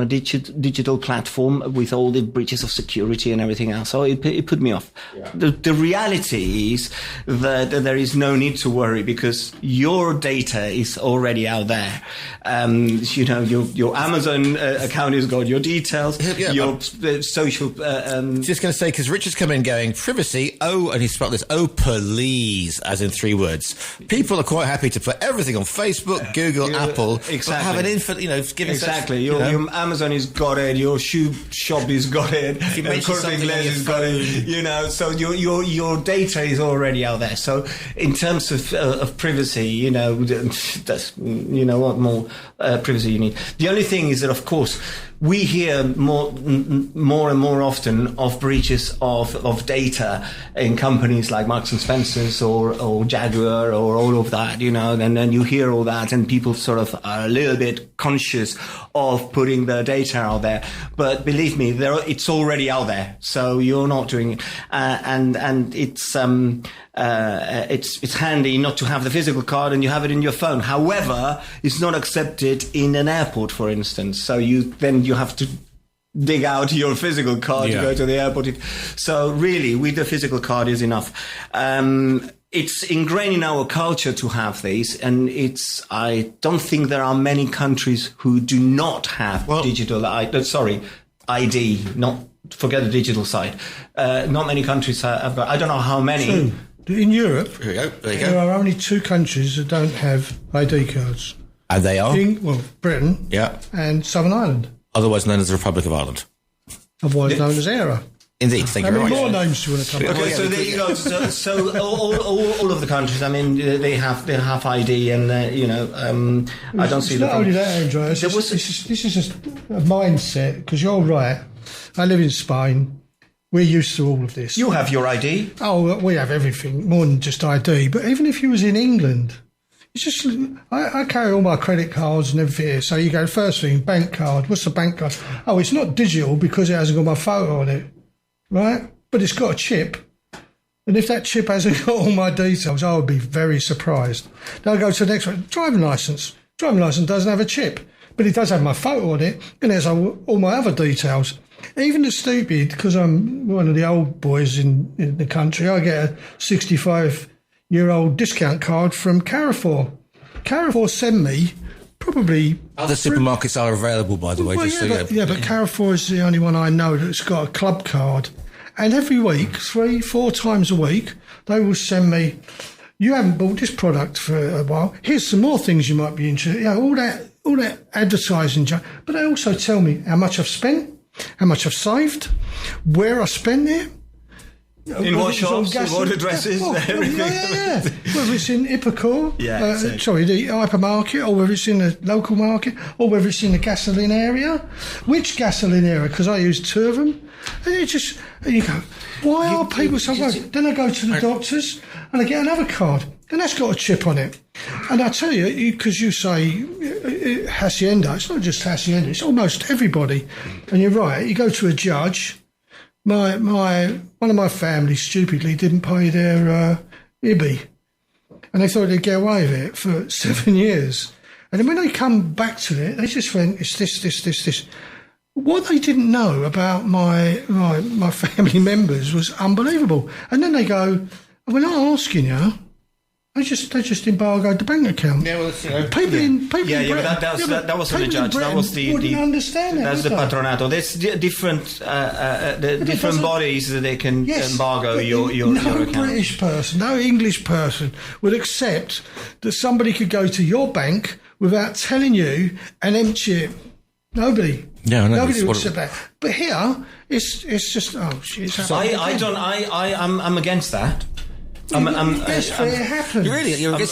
a digital platform with all the breaches of security and everything else? So it put me off. Yeah. The reality is that there is no need to worry because your data is already out there. Your Amazon account has got your details. Your social. Just going to say, because Richard's come in going, privacy, and he spelled this, please, as in 3 words. People are quite happy to put everything on Facebook, Google, Apple, exactly. Have an infinite, giving exactly. Your Amazon has got it, your shoe shop has got it, has got it, so your data is already out there. So in terms of privacy, that's, what more privacy you need. The only thing is that, of course, we hear more and more often of breaches of data in companies like Marks and Spencer's or Jaguar or all of that, and then you hear all that and people sort of are a little bit conscious of putting their data out there. But believe me, it's already out there. So you're not doing it. And it's handy not to have the physical card and you have it in your phone. However, it's not accepted in an airport, for instance. So you have to dig out your physical card to go to the airport. So really, with the physical card is enough. It's ingrained in our culture to have these, and I don't think there are many countries who do not have digital ID, forget the digital side. Not many countries have got, I don't know how many. True. In Europe, there you go. There are only 2 countries that don't have ID cards. And they are? Britain and Southern Ireland. Otherwise known as the Republic of Ireland. Otherwise known as ERA. Indeed, thank you very much. How many more names do you want to come up with? Okay, so there you go. So all of the countries, I mean, they have ID, and I don't see the problem. Not only that, Andreas. This is just a mindset, because you're right. I live in Spain. We're used to all of this. You have your ID. Oh, we have everything, more than just ID. But even if you was in England, it's just, I carry all my credit cards and everything here. So you go, first thing, bank card. What's the bank card? Oh, it's not digital because it hasn't got my photo on it, right? But it's got a chip. And if that chip hasn't got all my details, I would be very surprised. Then I go to the next one. Driving licence. Driving licence doesn't have a chip, but it does have my photo on it, and there's all my other details. Even the stupid, because I'm one of the old boys in the country, I get a 65-year-old discount card from Carrefour. Carrefour send me probably... Other supermarkets are available, by the way. Well, but Carrefour is the only one I know that's got a club card. And every week, 3-4 times a week, they will send me, you haven't bought this product for a while, here's some more things you might be interested in. All that advertising. But they also tell me how much I've spent, how much I've saved, where I spent it. In what shops, in what addresses, everything. Yeah. Whether it's in Ipacor, the hypermarket, or whether it's in the local market, or whether it's in the gasoline area. Which gasoline area? Because I use 2 of them. And you go, why are people so worried? Then I go to the doctors and I get another card, and that's got a chip on it. And I tell you, because you say Hacienda, it's not just Hacienda, it's almost everybody. And you're right, you go to a judge. One of my family stupidly didn't pay their IBI, and they thought they'd get away with it for 7 years. And then when they come back to it, they just went, it's this. What they didn't know about my family members was unbelievable. And then they go, we're not asking you. They just embargoed the bank account. Yeah, well, people. That wasn't the judge. That was the wouldn't understand it. That's the patronato. There's different bodies that they can embargo your account. No British person, no English person would accept that somebody could go to your bank without telling you and empty it. Nobody. Yeah, nobody would accept that. But here, it's just I'm against that. You're against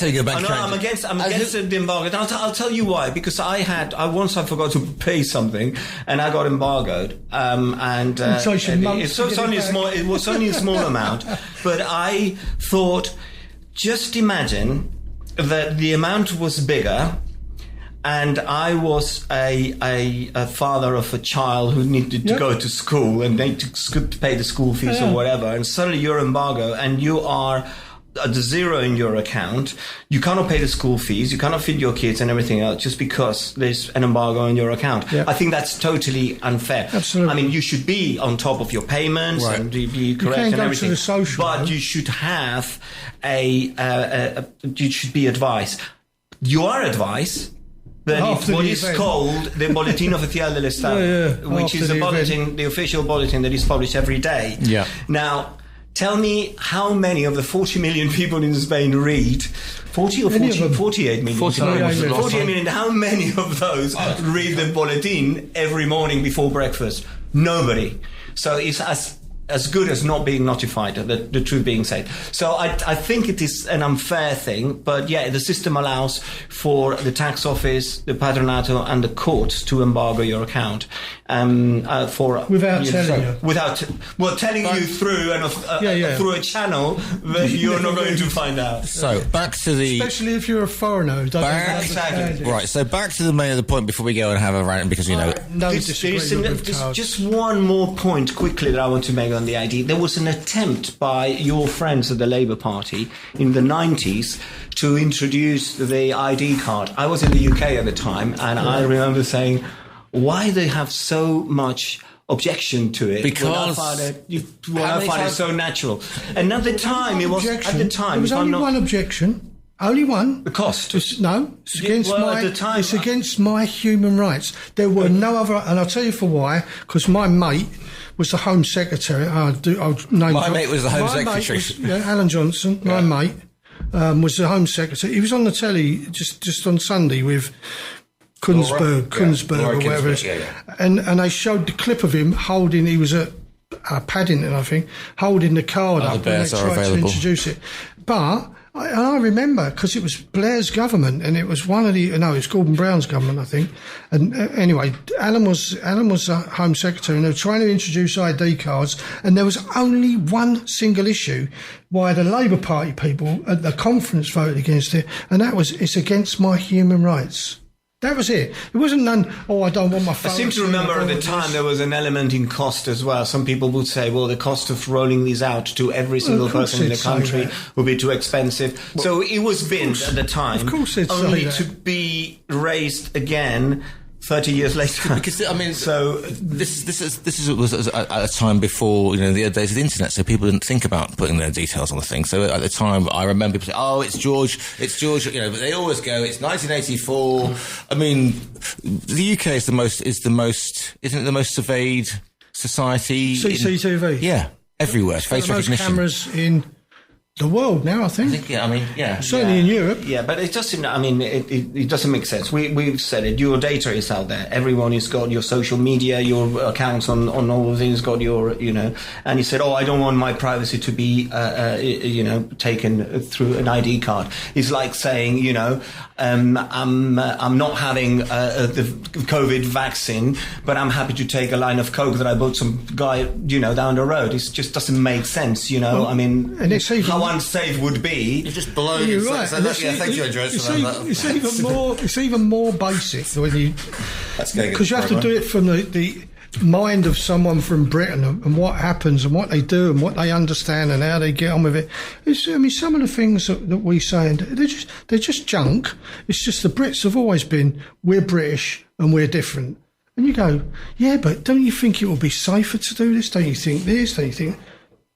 having a bank account. I'm against the embargo. I'll tell you why. Because I forgot to pay something, and I got embargoed. It was only a small amount, but I thought, just imagine that the amount was bigger. And I was a father of a child who needed to go to school and they to pay the school fees or whatever. And suddenly you're embargo and you are at the zero in your account. You cannot pay the school fees. You cannot feed your kids and everything else just because there's an embargo in your account. Yeah. I think that's totally unfair. Absolutely. I mean, you should be on top of your payments and be correct and everything. To the social, but you should have you should be advised. You are advised. But what is called the Boletín Oficial del Estado, which is the official bulletin that is published every day. Yeah. Now, tell me how many of the 40 million people in Spain read 48 million. 48 million. How many of those read the Boletín every morning before breakfast? Nobody. So it's as good as not being notified, the truth being said. So I think it is an unfair thing, but the system allows for the tax office, the patronato, and the courts to embargo your account without telling you. Telling you through through a channel that you're not going to find out. So back to especially if you're a foreigner. Exactly. Right. So back to the main of the point before we go and have a rant, because there's just one more point quickly that I want to make on the ID. There was an attempt by your friends at the Labour Party in the 90s to introduce the ID card. I was in the UK at the time, and I remember saying, why they have so much objection to it? Because I find it so natural. And at the time, there was only one objection. Only one. The cost. It's against my human rights. There were no other, and I'll tell you for why. Because my mate was the Home Secretary. My mate was the Home Secretary. Alan Johnson, my mate, was the Home Secretary. He was on the telly just on Sunday with Kunzberg or whatever it is. And they showed the clip of him holding, he was at Paddington, I think, holding the card up when they tried to introduce it. But I remember, because it was Blair's government, and it was it was Gordon Brown's government, I think. And anyway, Alan was Home Secretary, and they were trying to introduce ID cards, and there was only one single issue why the Labour Party people at the conference voted against it, and that was, it's against my human rights. That was it. It wasn't none, I don't want my phone. I seem to remember at the time there was an element in cost as well. Some people would say, well, the cost of rolling these out to every single person in the country would be too expensive. Well, so it was binned at the time. Of course it's only to be raised again 30 years later. Because, I mean, so this was a time before, the early days of the internet, so people didn't think about putting their details on the thing. So at the time, I remember people saying, oh, it's George, but they always go, it's 1984. I mean, the UK isn't it the most surveyed society? CCTV? Yeah, everywhere. Face recognition. Most cameras in the world now, I think. Certainly in Europe. Yeah, but it doesn't. I mean, it doesn't make sense. We've said it. Your data is out there. Everyone has got your social media, your accounts on all of things. Got your, And he said, "Oh, I don't want my privacy to be, taken through an ID card." It's like saying, I'm not having the COVID vaccine, but I'm happy to take a line of coke that I bought some guy, down the road. It just doesn't make sense, Well, I mean, and it's even, how unsafe would be. You're just below. You're right. Thank you, Andreas. It's even more basic when you, because you have to do it from the mind of someone from Britain and what happens and what they do and what they understand and how they get on with it. Some of the things that we say, they're just junk. It's just the Brits have always been, we're British and we're different. And you go, yeah, but don't you think it will be safer to do this? Don't you think this? Don't you think?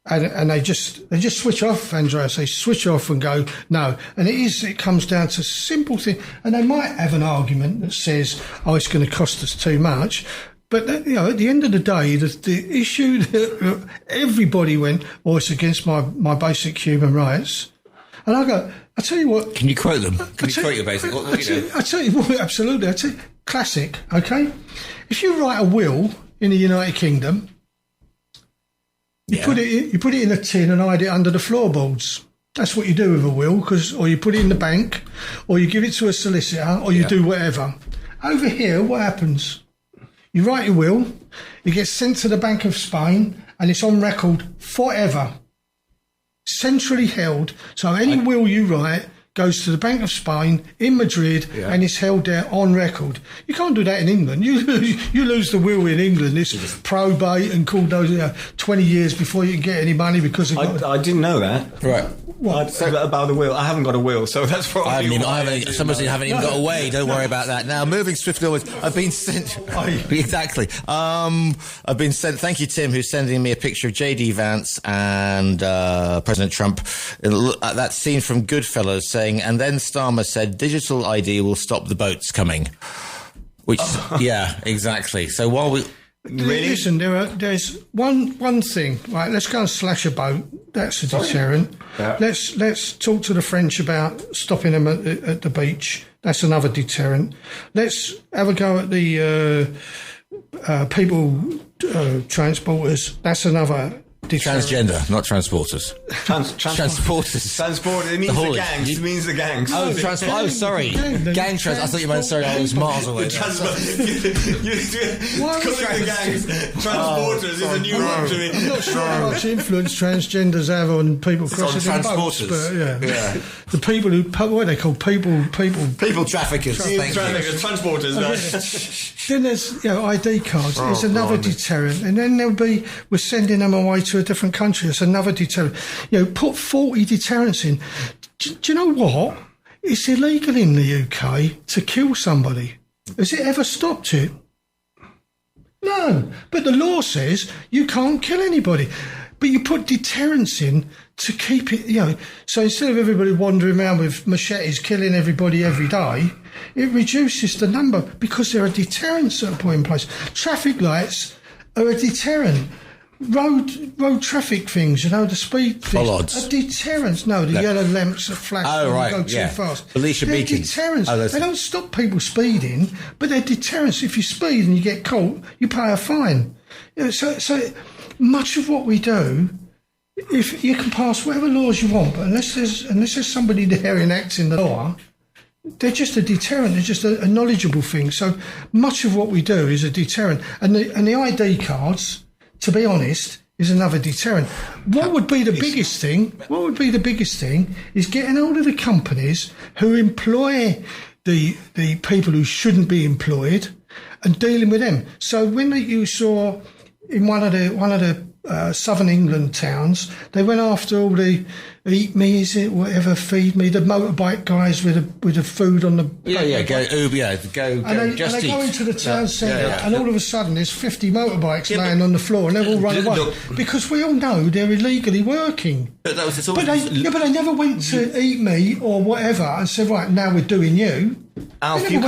And they just switch off, Andreas. They switch off and go, no. And it comes down to simple thing. And they might have an argument that says, oh, it's going to cost us too much. But, at the end of the day, the issue that everybody went, oh, it's against my basic human rights. And I go, I tell you what. Can you quote them? Can you quote your basic? I tell you what, absolutely. Classic, okay? If you write a will in the United Kingdom, you put it in a tin and hide it under the floorboards. That's what you do with a will, or you put it in the bank, or you give it to a solicitor, or you do whatever. Over here, what happens? You write your will, it gets sent to the Bank of Spain, and it's on record forever. Centrally held, so any will you write goes to the Bank of Spain in Madrid and is held there on record. You can't do that in England. You lose the will in England. It's probate and called those 20 years before you can get any money because I didn't know that. Right. About the will. I haven't got a will, so that's probably some of you haven't even got away. Don't worry about that. Now, moving swiftly onwards, I've been sent... Exactly. I've been sent... Thank you, Tim, who's sending me a picture of J.D. Vance and President Trump at that scene from Goodfellas saying, and then Starmer said, digital ID will stop the boats coming. Which, yeah, exactly. So while we... Really? Listen, there's one thing. Right, let's go and slash a boat. That's a deterrent. Yeah. Let's talk to the French about stopping them at the beach. That's another deterrent. Let's have a go at the people transporters. That's another deterrent. Transgender, not transporters. Transporters. Transport. It means the gangs. It means the gangs. Oh, sorry. Gang trans. I thought you meant sorry. I was miles away. The gangs. Transporters is a new word to me. I'm not sure how much influence transgenders have on people crossing the boats, but yeah. The people who what are they called? People traffickers. Transporters. Then there's ID cards. There's another deterrent, and then we're sending them away to a different country. It's another deterrent. Put 40 deterrents in. Do you know what? It's illegal in the UK to kill somebody. Has it ever stopped it? No. But the law says you can't kill anybody. But you put deterrents in to keep it, So instead of everybody wandering around with machetes killing everybody every day, it reduces the number because there are deterrents that are put in place. Traffic lights are a deterrent. Road traffic things, the speed things. Bollards. Are deterrents. No, the yellow lamps are flashing when you go too fast. Felicia they're beacons. Deterrents. They don't stop people speeding, but they're deterrents. If you speed and you get caught, you pay a fine. So much of what we do, if you can pass whatever laws you want, but unless there's somebody there enacting the law, they're just a deterrent. They're just a knowledgeable thing. So much of what we do is a deterrent, and the ID cards, to be honest, is another deterrent. What would be the biggest thing? What would be the biggest thing is getting hold of the companies who employ the people who shouldn't be employed and dealing with them. So when you saw in one of the southern England towns, they went after all the Eat Me, is it, whatever, Feed Me, the motorbike guys with the food on the go Just and they Eat. go into the town centre, yeah. and all of a sudden there's 50 motorbikes laying on the floor, and they've all run away because we all know they're illegally working. But they never went to Eat Me or whatever and said, right, now we're doing you. Alf, you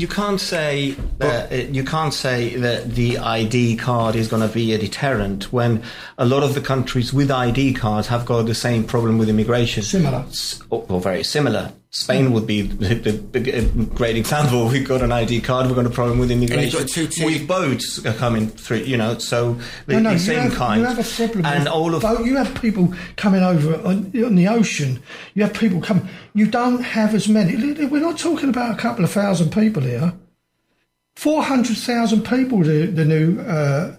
can't say that the ID card is going to be a deterrent when a lot of the countries with ID cards have got the same problem with immigration. Similar. Or very similar. Spain would be the great example. We've got an ID card, we've got a problem with immigration. With boats coming through, so the same kind. You have a problem and with all of you have people coming over on the ocean. You have people coming. You don't have as many. We're not talking about a couple of thousand people here. 400,000 people, the new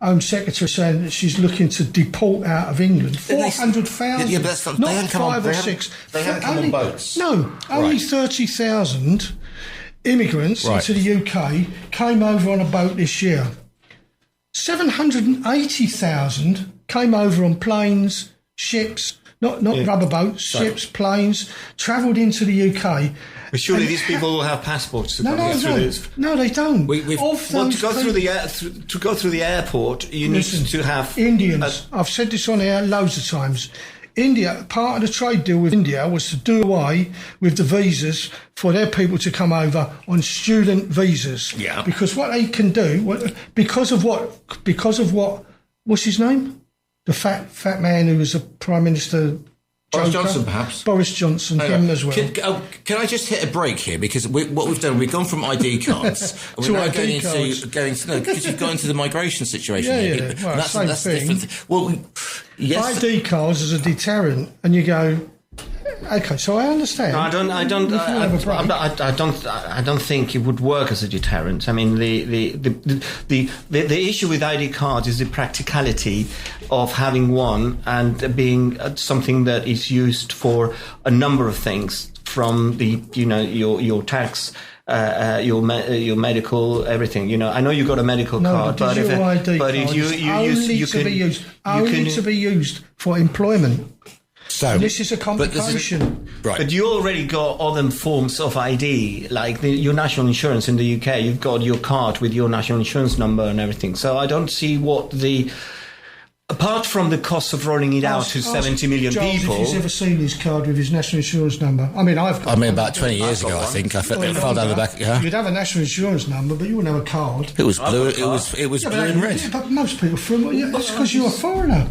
Home Secretary saying that she's looking to deport out of England. 400,000. Yeah, but that's not, not they haven't come 5 on, or 6. They haven't come on boats. No, only 30,000 immigrants into the UK came over on a boat this year. 780,000 came over on planes, ships, not rubber boats, ships, planes, travelled into the UK. But surely these people will have passports to come through this. No, they don't. To go through the airport, you need to have Indians. I've said this on air loads of times. India, part of the trade deal with India was to do away with the visas for their people to come over on student visas. Yeah. Because what they can do, because of what, what's his name? The fat man who was a Prime Minister. Boris Johnson, perhaps. Boris Johnson, him as well. Can I just hit a break here? Because what we've done, we've gone from ID cards and we're now going into because you've gone into the migration situation. Yeah. Well, that's thing. Different. Well, yes. ID cards as a deterrent, and you go, okay, so I understand. No, I don't think it would work as a deterrent. I mean, the issue with ID cards is the practicality of having one and being something that is used for a number of things, from your tax. Your medical, everything. I know you got a medical card, but if you to be used for employment. So and this is a complication. But you already got other forms of ID, like your national insurance in the UK. You've got your card with your national insurance number and everything. So I don't see what apart from the cost of rolling it out to 70 million Giles, people. If he's ever seen his card with his national insurance number. I mean, about 20 years ago, I think. I fell down the back. Yeah. You'd have a national insurance number, but you wouldn't have a card. It was blue. It was blue and red. But most people it's because you're a foreigner.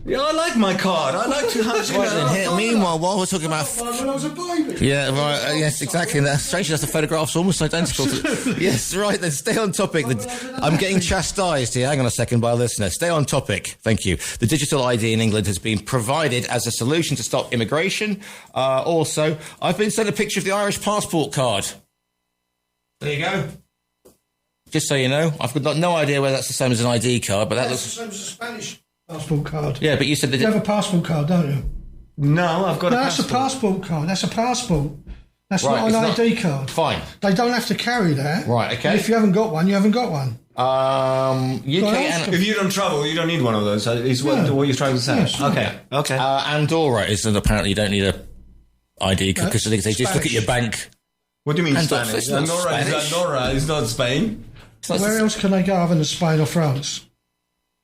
Yeah, I like my card. I like to have. Meanwhile, while we're talking about when I was a baby. Yeah, right. Yes, exactly. And that's strange. That's the photographs almost identical. Yes, right. Then stay on topic. I'm getting chastised here. Hang on a second, by a listener. Stay on topic. Thank you. The digital ID in England has been provided as a solution to stop immigration. Also, I've been sent a picture of the Irish passport card. There you go. Just so you know, I've got no idea whether that's the same as an ID card, but that looks the same as a Spanish passport card. Yeah, but you said you have a passport card, don't you? No, I've got a passport. That's a passport card. That's a passport. That's not an ID card. Fine. They don't have to carry that. Right, okay. And if you haven't got one, you haven't got one. If you don't travel, you don't need one of those. Is what you're trying to say? Yes, okay. Andorra is that apparently you don't need a ID card because they just look at your bank. What do you mean Spanish? Andorra is not Spain. Where else can they go other than Spain or France?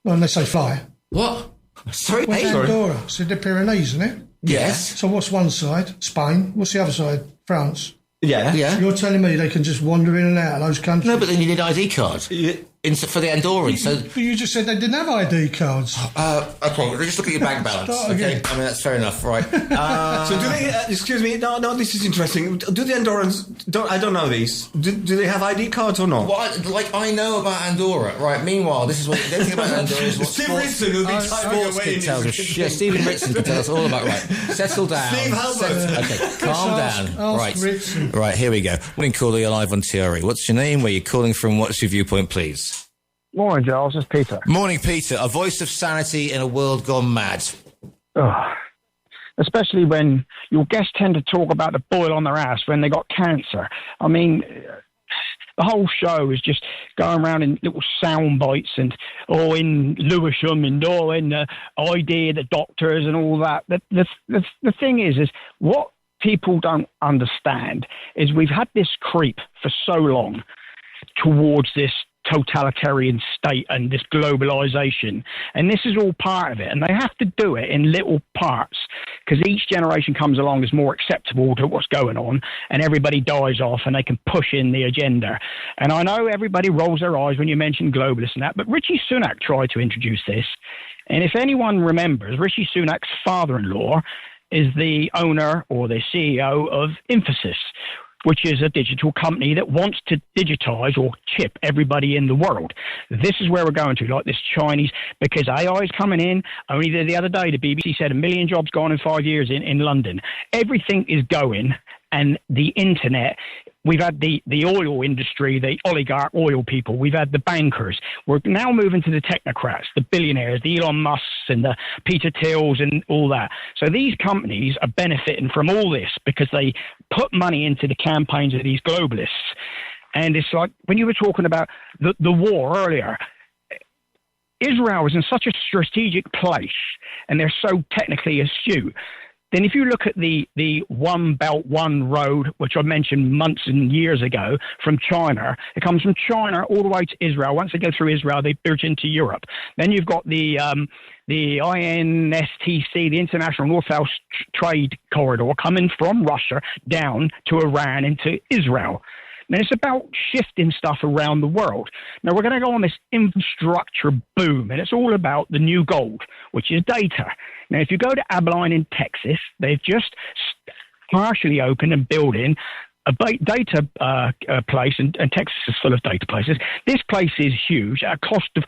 Well, unless they fly. What? Sorry, Andorra. It's in the Pyrenees, isn't it? Yes. So what's one side? Spain. What's the other side? France. Yeah. You're telling me they can just wander in and out of those countries? No, but they need an ID card for the Andorrans. But you just said they didn't have ID cards. Okay, we'll just look at your bank balance. Okay, I mean that's fair enough, right? So do they? Excuse me. No. This is interesting. Do the Andorrans? I don't know these. Do they have ID cards or not? Well, I know about Andorra, right? Meanwhile, this is what the only thing about Andorra is what Steve Ritson will be sports kid tells us. Yeah, Stephen Ritson can tell us all about. Right, settle down. Steve Halbert. Okay, calm down. Right, Ritson. right. Here we go. Morning, caller. You're live on TRE. What's your name? Where you calling from? What's your viewpoint, please? Morning, Giles. It's Peter. Morning, Peter. A voice of sanity in a world gone mad. Oh, especially when your guests tend to talk about the boil on their ass when they got cancer. I mean, the whole show is just going around in little sound bites and, in Lewisham and, in the idea, the doctors and all that. The thing is what people don't understand is we've had this creep for so long towards this totalitarian state and this globalization, and this is all part of it, and they have to do it in little parts because each generation comes along is more acceptable to what's going on, and everybody dies off and they can push in the agenda. And I know everybody rolls their eyes when you mention globalists and that, but Rishi Sunak tried to introduce this, and if anyone remembers, Rishi Sunak's father-in-law is the owner or the CEO of Infosys, which is a digital company that wants to digitize or chip everybody in the world. This is where we're going to, like this Chinese, because AI is coming in. Only the other day, the BBC said 1 million jobs gone in 5 years in London. Everything is going, and the internet, we've had the oil industry, the oligarch oil people, we've had the bankers. We're now moving to the technocrats, the billionaires, the Elon Musks and the Peter Thiels and all that. So these companies are benefiting from all this because they put money into the campaigns of these globalists. And it's like when you were talking about the war earlier, Israel is in such a strategic place and they're so technically astute. Then if you look at the One Belt, One Road, which I mentioned months and years ago from China, it comes from China all the way to Israel. Once they go through Israel, they bridge into Europe. Then you've got the INSTC, the International North-South Trade Corridor, coming from Russia down to Iran into Israel. And it's about shifting stuff around the world. Now, we're going to go on this infrastructure boom, and it's all about the new gold, which is data. Now, if you go to Abilene in Texas, they've just partially opened and building a data place, and Texas is full of data places. This place is huge at a cost of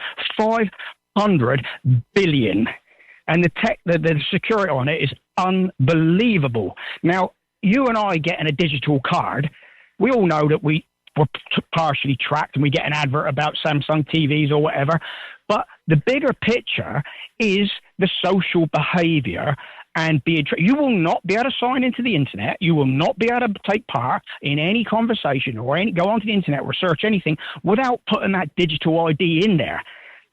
$500 billion, and the security on it is unbelievable. Now, you and I getting a digital card, we all know that we're partially tracked and we get an advert about Samsung TVs or whatever. But the bigger picture is the social behavior and you will not be able to sign into the internet. You will not be able to take part in any conversation or go onto the internet or search anything without putting that digital ID in there.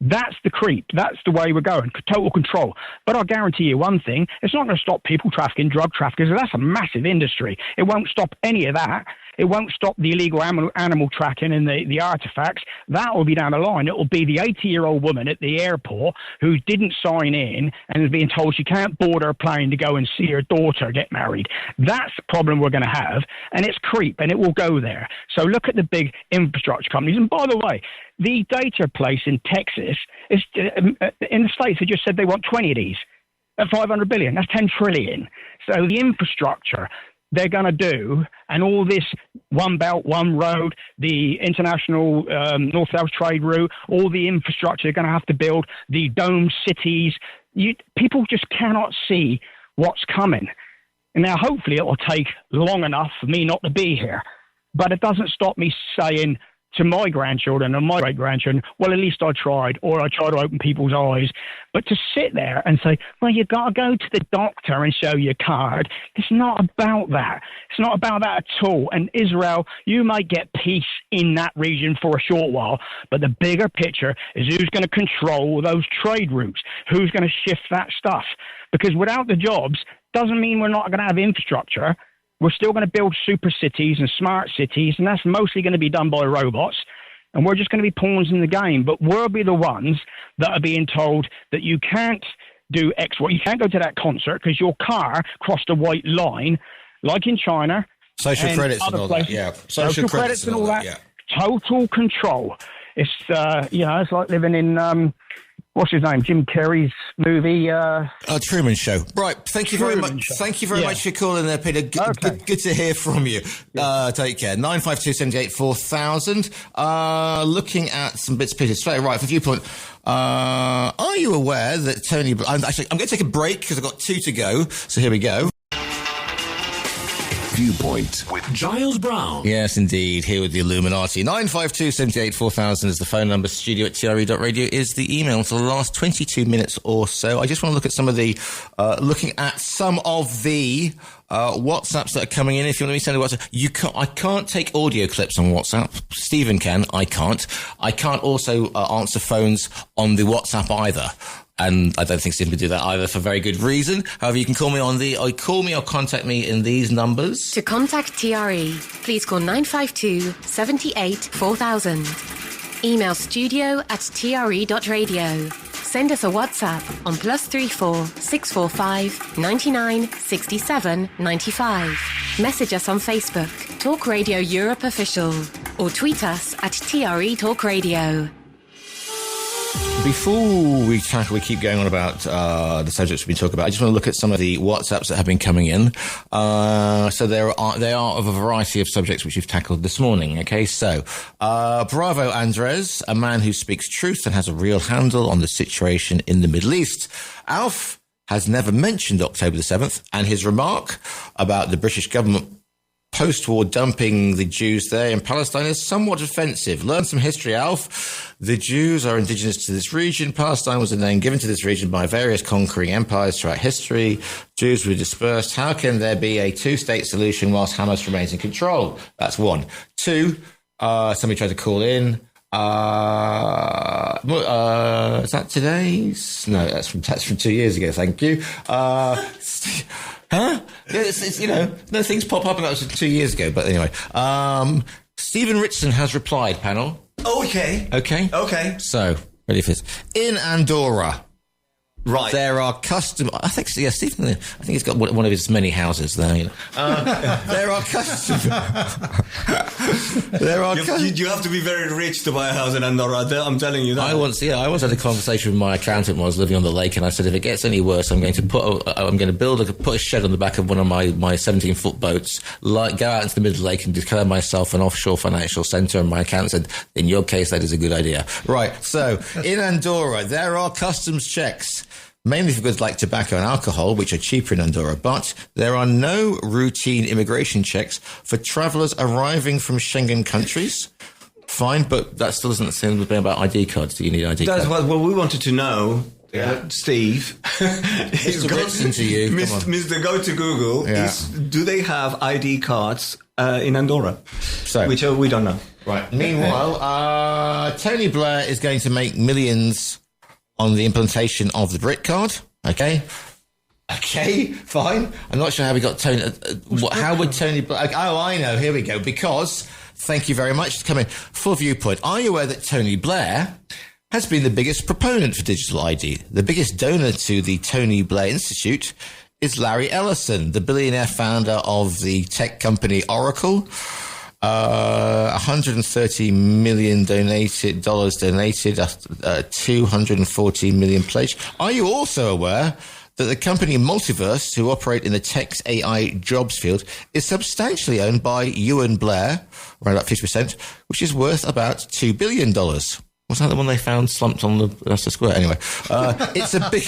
That's the creep. That's the way we're going. Total control. But I'll guarantee you one thing. It's not going to stop people trafficking, drug traffickers. That's a massive industry. It won't stop any of that. It won't stop the illegal animal tracking and the artifacts. That will be down the line. It will be the 80-year-old woman at the airport who didn't sign in and is being told she can't board her plane to go and see her daughter get married. That's the problem we're going to have, and it's creep, and it will go there. So look at the big infrastructure companies. And by the way, the data place in Texas, is in the States, they just said they want 20 of these at $500 billion. That's $10 trillion. So the infrastructure they're going to do, and all this One Belt, One Road, the international North-South trade route, all the infrastructure they're going to have to build, the dome cities, people just cannot see what's coming. And now, hopefully, it will take long enough for me not to be here. But it doesn't stop me saying to my grandchildren and my great-grandchildren, well, at least I tried, or I try to open people's eyes. But to sit there and say, well, you got to go to the doctor and show your card, it's not about that. It's not about that at all. And Israel, you might get peace in that region for a short while, but the bigger picture is who's going to control those trade routes, who's going to shift that stuff. Because without the jobs doesn't mean we're not going to have infrastructure. We're still going to build super cities and smart cities, and that's mostly going to be done by robots. And we're just going to be pawns in the game. But we'll be the ones that are being told that you can't do X, you can't go to that concert because your car crossed a white line, like in China. Social credits and all that, yeah. Social credits and all that, yeah. Total control. It's, it's like living in... what's his name? Jim Carrey's movie. Truman Show. Right. Thank you very much. Thank you very much for calling there, Peter. Good to hear from you. Take care. 952 78 4000. Looking at some bits and pieces. Straight right for Viewpoint. Are you aware that Tony... I'm going to take a break because I've got 2 to go. So here we go. Viewpoint with Giles Brown. Yes, indeed. Here with the Illuminati. 952 78 4000 is the phone number. Studio at TRE.radio is the email. For the last 22 minutes or so, I just want to look at some of the, WhatsApps that are coming in. If you want to send a WhatsApp, I can't take audio clips on WhatsApp. Stephen can. I can't. I can't also answer phones on the WhatsApp either. And I don't think Stephen can do that either for very good reason. However, you can call me or contact me in these numbers. To contact TRE, please call 952 78 4000. Email studio@tre.radio. Send us a WhatsApp on +34 645 99 67 95. Message us on Facebook, Talk Radio Europe Official, or tweet us at TRE Talk Radio. Before we keep going on about the subjects we've been talking about, I just want to look at some of the WhatsApps that have been coming in. So they are of a variety of subjects which we've tackled this morning. Okay, so bravo, Andres, a man who speaks truth and has a real handle on the situation in the Middle East. Alf has never mentioned October the 7th, and his remark about the British government post-war dumping the Jews there in Palestine is somewhat offensive. Learn some history, Alf. The Jews are indigenous to this region. Palestine was a name given to this region by various conquering empires throughout history. Jews were dispersed. How can there be a two-state solution whilst Hamas remains in control? That's one. Two, somebody tried to call in. Is that today's? No, that's from 2 years ago. Thank you. Huh? Yeah, no things pop up, and that was 2 years ago. But anyway, Stephen Ritson has replied, panel. Okay. So, ready for this. In Andorra, right, there are custom. I think Stephen. I think he's got one of his many houses there. There are custom. You have to be very rich to buy a house in Andorra. I'm telling you that. I once had a conversation with my accountant when I was living on the lake, and I said, if it gets any worse, I'm going to put a shed on the back of one of my 17-foot boats, go out into the middle of the lake and declare myself an offshore financial centre. And my accountant said, in your case, that is a good idea. Right. So in Andorra, there are customs checks, mainly for goods like tobacco and alcohol, which are cheaper in Andorra, but there are no routine immigration checks for travellers arriving from Schengen countries. Fine, but that still doesn't seem to be about ID cards. Do you need ID cards? That's what we wanted to know. Yeah. Steve, Mr. Ritson to you. Mr. Go to Google. Yeah. Do they have ID cards in Andorra? So, which we don't know. Right. Meanwhile, Tony Blair is going to make millions on the implementation of the Brit card. Okay, fine. I'm not sure how we got Tony. How would Tony Blair? Oh, I know. Here we go. Because, thank you very much for coming. For Viewpoint, are you aware that Tony Blair has been the biggest proponent for digital ID? The biggest donor to the Tony Blair Institute is Larry Ellison, the billionaire founder of the tech company Oracle. $130 million donated, 240 million pledged. Are you also aware that the company Multiverse, who operate in the tech AI jobs field, is substantially owned by Ewan Blair, around about 50%, which is worth about $2 billion? Was that the one they found slumped on the Leicester Square? Anyway, it's a big...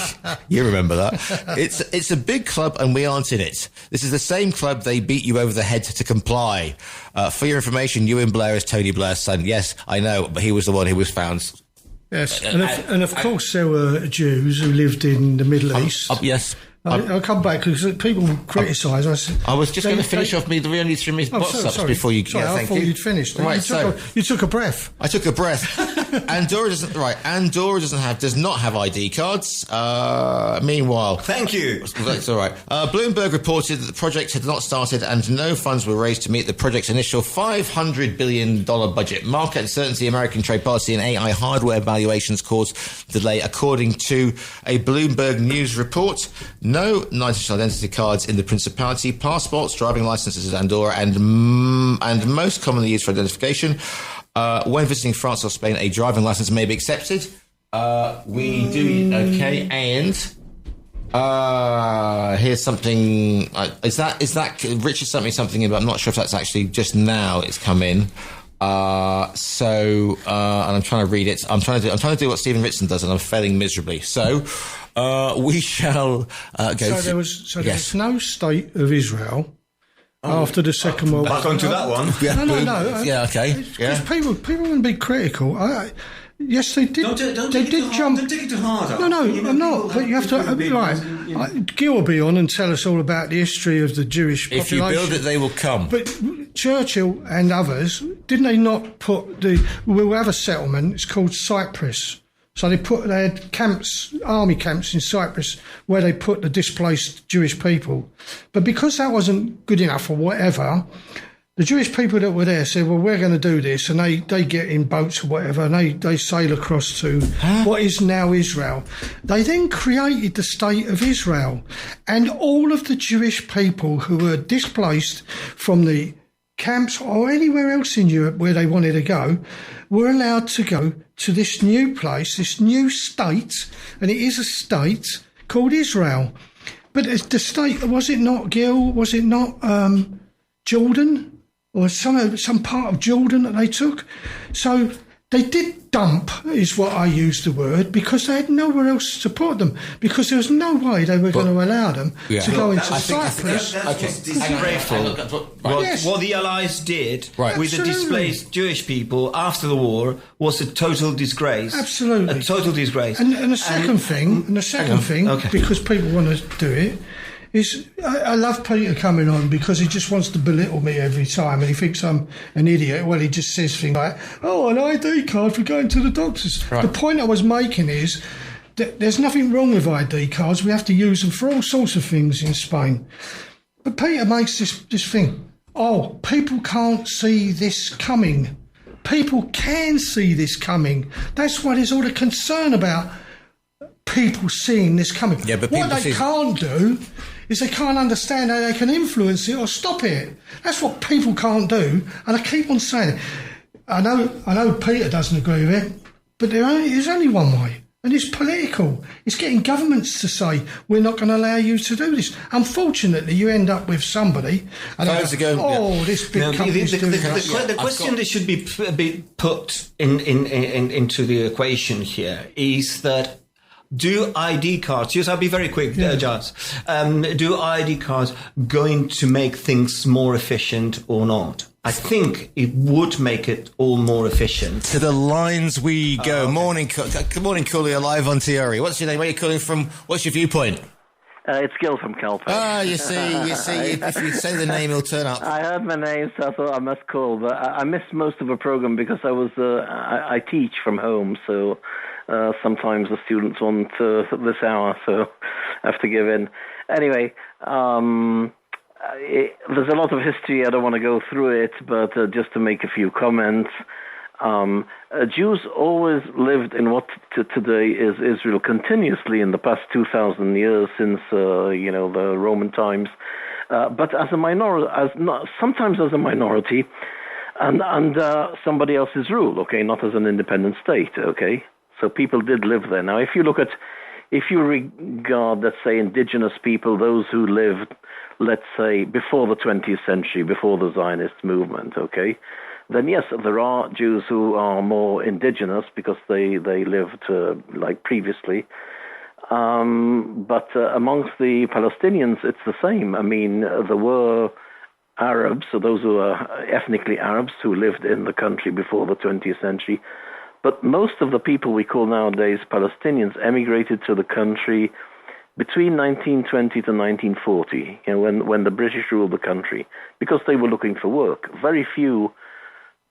You remember that. It's a big club, and we aren't in it. This is the same club they beat you over the head to comply. For your information, Ewan Blair is Tony Blair's son. Yes, I know, but he was the one who was found... Yes, and of course there were Jews who lived in the Middle East. Yes. I'll come back because people criticise. I was just going to finish off the only 3 minutes WhatsApps before you... Sorry, I thought you'd finished. Right, you took a breath. I took a breath. Andorra does not have ID cards. Meanwhile... Thank you. That's all right. Bloomberg reported that the project had not started and no funds were raised to meet the project's initial $500 billion budget. Market uncertainty, American trade policy and AI hardware valuations caused delay, according to a Bloomberg News report. No national identity cards in the Principality, passports, driving licenses in Andorra, and most commonly used for identification. When visiting France or Spain, a driving license may be accepted. We do okay, and here's something. Is that Richard sent me something? But I'm not sure if that's actually just now it's come in. And I'm trying to read it. I'm trying to do what Stephen Ritson does, and I'm failing miserably. So we shall go. So there was no state of Israel after the Second World War. Back onto that one. No. Yeah, okay. Because people wouldn't be critical. Yes, they did. Don't they take did jump. Don't take it too hard. No, I'm not. But you have to. Right, Gil will be on and tell us all about the history of the Jewish population. If you build it, they will come. But Churchill and others, didn't they not put we'll have a settlement, it's called Cyprus. So they had camps, army camps in Cyprus where they put the displaced Jewish people. But because that wasn't good enough or whatever, the Jewish people that were there said, well, we're going to do this. And they get in boats or whatever and they sail across to what is now Israel. They then created the state of Israel. And all of the Jewish people who were displaced from the camps or anywhere else in Europe where they wanted to go were allowed to go to this new place, this new state, and it is a state called Israel. But the state, was it not, Gil, was it not Jordan or some part of Jordan that they took? So they did dump, is what I used the word, because they had nowhere else to put them, because there was no way they were going to allow them to go into Cyprus. What the Allies did with the Absolutely. displaced Jewish people after the war was a total disgrace. Absolutely. A total disgrace. And the second thing, because people want to do it, is I love Peter coming on because he just wants to belittle me every time and he thinks I'm an idiot. Well, he just says things like, oh, an ID card for going to the doctors. Right. The point I was making is that there's nothing wrong with ID cards. We have to use them for all sorts of things in Spain. But Peter makes this thing. Oh, people can't see this coming. People can see this coming. That's why there's all the concern about people seeing this coming. Yeah, but what they can't do is they can't understand how they can influence it or stop it. That's what people can't do, and I keep on saying it. I know Peter doesn't agree with it, but there's only one way, and it's political. It's getting governments to say, we're not going to allow you to do this. Unfortunately, you end up with somebody, and this big company's doing this. The question that should be put into the equation here is that do ID cards, just I'll be very quick, Giles, do ID cards going to make things more efficient or not? I think it would make it all more efficient. To the lines we go. Morning, good morning, Cooley, you're live on TRE. What's your name? Where are you calling from? What's your viewpoint? It's Giles from Caltech. You see, if you say the name, he'll turn up. I heard my name, so I thought I must call, but I missed most of the program because I teach from home, so sometimes the students want this hour, so I have to give in. Anyway, there's a lot of history. I don't want to go through it, but just to make a few comments. Jews always lived in what today is Israel continuously in the past 2,000 years since the Roman times, but as a minority, sometimes as a minority, and somebody else's rule. Okay, not as an independent state. Okay, so people did live there. Now, if you regard, let's say, indigenous people, those who lived, let's say, before the 20th century, before the Zionist movement, okay, then yes, there are Jews who are more indigenous because they lived like previously. But amongst the Palestinians, it's the same. I mean, there were Arabs, so those who are ethnically Arabs who lived in the country before the 20th century. But most of the people we call nowadays Palestinians emigrated to the country between 1920 to 1940, when the British ruled the country, because they were looking for work. Very few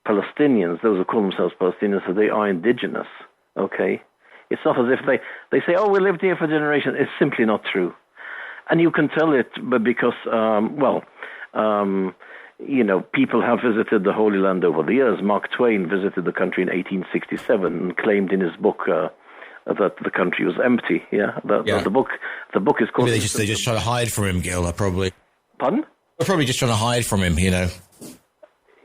Palestinians, those who call themselves Palestinians, so they are indigenous, okay? It's not as if they say, oh, we lived here for generations. It's simply not true. And you can tell it because, people have visited the Holy Land over the years. Mark Twain visited the country in 1867 and claimed in his book that the country was empty. The book is called... Maybe they just try to hide from him, Gil, probably. Pardon? They're probably just trying to hide from him,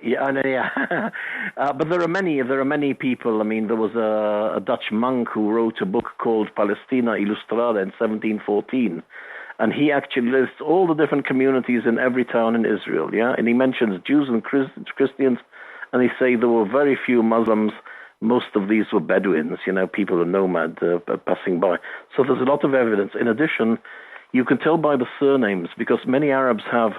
Yeah, I know, yeah. But there are many people. I mean, there was a Dutch monk who wrote a book called Palestina Illustrada in 1714. And he actually lists all the different communities in every town in Israel, yeah? And he mentions Jews and Christians, and they say there were very few Muslims. Most of these were Bedouins, people who are nomad passing by. So there's a lot of evidence. In addition, you can tell by the surnames, because many Arabs have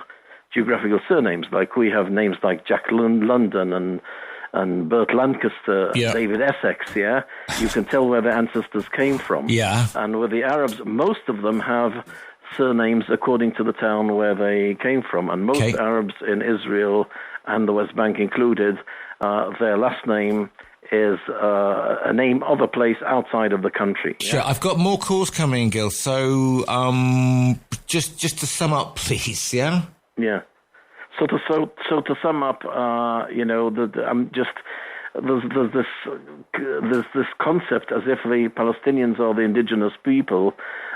geographical surnames. Like we have names like Jack London and Burt Lancaster, David Essex, you can tell where their ancestors came from. Yeah. And with the Arabs, most of them have surnames according to the town where they came from. And most Arabs in Israel and the West Bank included, their last name is a name of a place outside of the country. Sure, I've got more calls coming in, Gil. So just to sum up, please, yeah? Yeah. So to sum up, I'm just there's this concept as if the Palestinians are the indigenous people,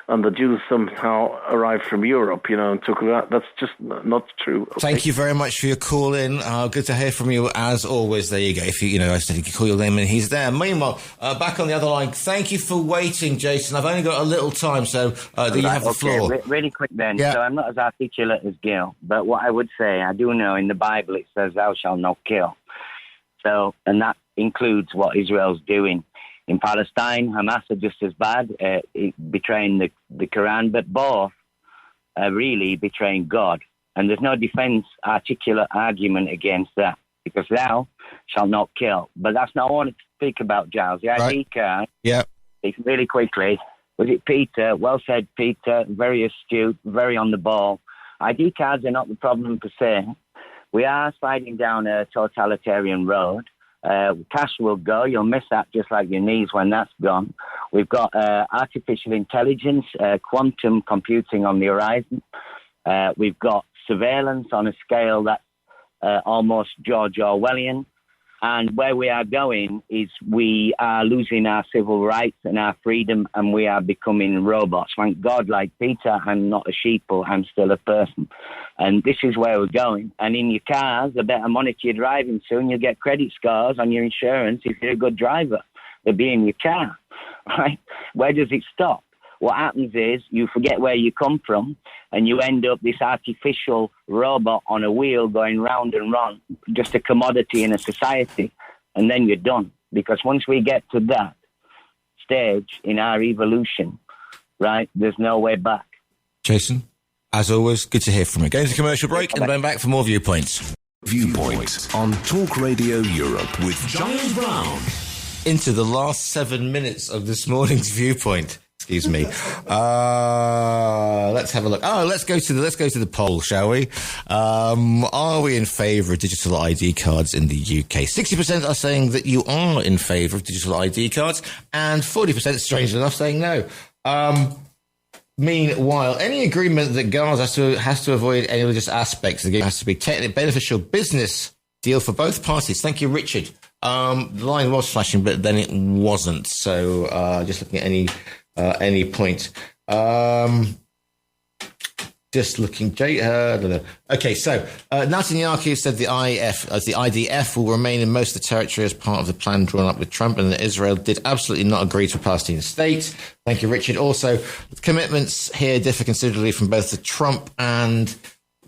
and the Jews somehow arrived from Europe, and took that. That's just not true. Okay? Thank you very much for your call in. Good to hear from you as always. There you go. If I said you could call your name and he's there. Meanwhile, back on the other line. Thank you for waiting, Jason. I've only got a little time, so do you have the floor? Really quick then. Yeah. So I'm not as articulate as Gil, but what I would say, I do know in the Bible it says, "Thou shalt not kill." So, and that includes what Israel's doing. In Palestine, Hamas are just as bad, betraying the Quran, but both are really betraying God. And there's no articulate argument against that, because thou shalt not kill. But that's not what I wanted to speak about, Giles. The ID card, speak really quickly. Was it Peter? Well said, Peter. Very astute, very on the ball. ID cards are not the problem per se. We are sliding down a totalitarian road. Cash will go. You'll miss that just like your knees when that's gone. We've got artificial intelligence, quantum computing on the horizon. We've got surveillance on a scale that's almost George Orwellian. And where we are going is we are losing our civil rights and our freedom, and we are becoming robots. Thank God, like Peter, I'm not a sheeple, I'm still a person. And this is where we're going. And in your cars, the better monitor you're driving to, and you'll get credit scores on your insurance if you're a good driver. They'll be in your car, right? Where does it stop? What happens is you forget where you come from, and you end up this artificial robot on a wheel going round and round, just a commodity in a society, and then you're done. Because once we get to that stage in our evolution, right, there's no way back. Jason, as always, good to hear from you. Going to commercial break and then back for more Viewpoints. Viewpoint on Talk Radio Europe with Giles Brown. Into the last 7 minutes of this morning's Viewpoint. Excuse me. Let's have a look. Let's go to the poll, shall we? Are we in favour of digital ID cards in the UK? 60% are saying that you are in favour of digital ID cards, and 40%, strangely enough, saying no. Meanwhile, any agreement that Giles has to avoid any religious aspects of the game has to be technically beneficial business deal for both parties. Thank you, Richard. The line was flashing, but then it wasn't. So just looking at any point. Just looking. Okay, so Netanyahu said the IDF will remain in most of the territory as part of the plan drawn up with Trump, and that Israel did absolutely not agree to a Palestinian state. Thank you, Richard. Also, the commitments here differ considerably from both the Trump and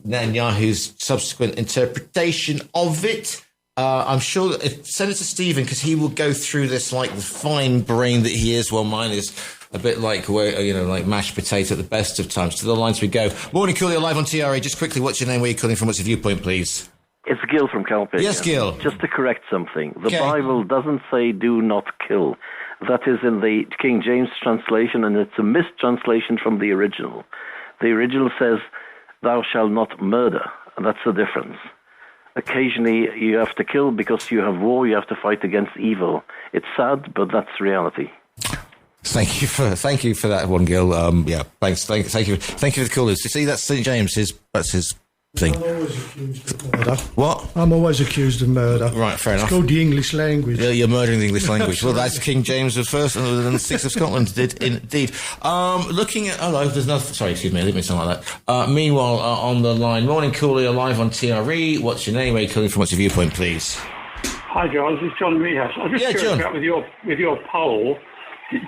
Netanyahu's subsequent interpretation of it. I'm sure that if Senator Stephen, because he will go through this like the fine brain that he is, while mine is a bit like like mashed potato at the best of times. To the lines we go. Morning, Cooley, live on TRE. Just quickly, what's your name? Where are you calling from? What's your viewpoint, please? It's Gil from Calpit. Yes, Gil. Just to correct something. The Bible doesn't say do not kill. That is in the King James translation, and it's a mistranslation from the original. The original says, thou shalt not murder. And that's the difference. Occasionally, you have to kill because you have war, you have to fight against evil. It's sad, but that's reality. Thank you for that one, Gil. Thanks. Thank you for the callers. You see, that's St. James. That's his thing. I'm always accused of murder. What? I'm always accused of murder. Right, fair enough. It's called the English language. Yeah, you're murdering the English language. Well, that's King James I, and the 6th of Scotland did indeed. Looking at... there's no... Sorry, excuse me, I didn't mean something like that. Meanwhile, on the line, morning, Cooley, live on TRE. What's your name? Where are you calling from? What's your viewpoint, please? Hi, Giles. It's John Rehas. I'm just curious about with your poll.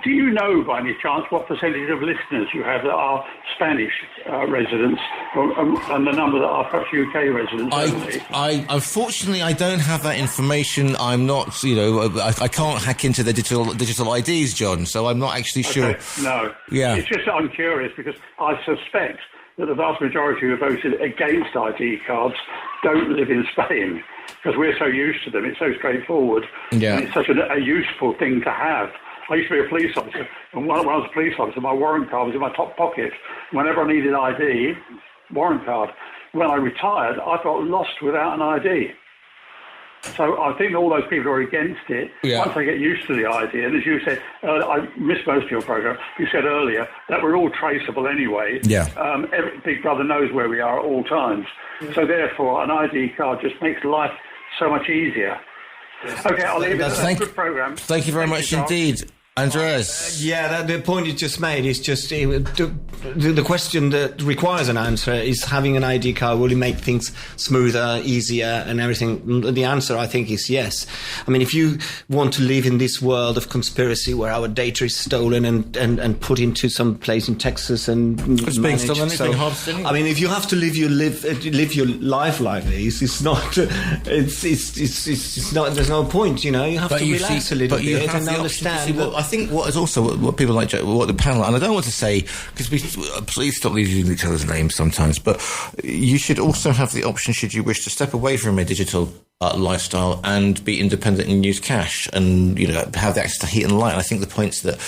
Do you know, by any chance, what percentage of listeners you have that are Spanish residents, and the number that are perhaps UK residents only? Unfortunately, I don't have that information. I'm not, I can't hack into the digital IDs, John, so I'm not actually sure. No. Yeah. It's just that I'm curious because I suspect that the vast majority who voted against ID cards don't live in Spain, because we're so used to them. It's so straightforward. Yeah. And it's such a useful thing to have. I used to be a police officer, and when I was a police officer, my warrant card was in my top pocket. Whenever I needed ID, warrant card. When I retired, I felt lost without an ID. So I think all those people who are against it, once they get used to the idea, and as you said, I missed most of your program, you said earlier that we're all traceable anyway. Yeah. Big Brother knows where we are at all times. So therefore, an ID card just makes life so much easier. Okay, I'll leave it. That's a good program. Thank you very much indeed. Andreas. The point you just made is just the question that requires an answer is having an ID card, will it make things smoother, easier and everything? The answer, I think, is yes. I mean, if you want to live in this world of conspiracy where our data is stolen and put into some place in Texas and it's being stolen, it's being harvested. I mean, if you have to live your life like this, it's not. It's not. There's no point. You know, you have to relax a little bit and understand. I think what is also what people like, what the panel, and I don't want to say, because we please stop using each other's names sometimes, but you should also have the option, should you wish to step away from a digital lifestyle and be independent and use cash and, have the access to heat and light. And I think the points that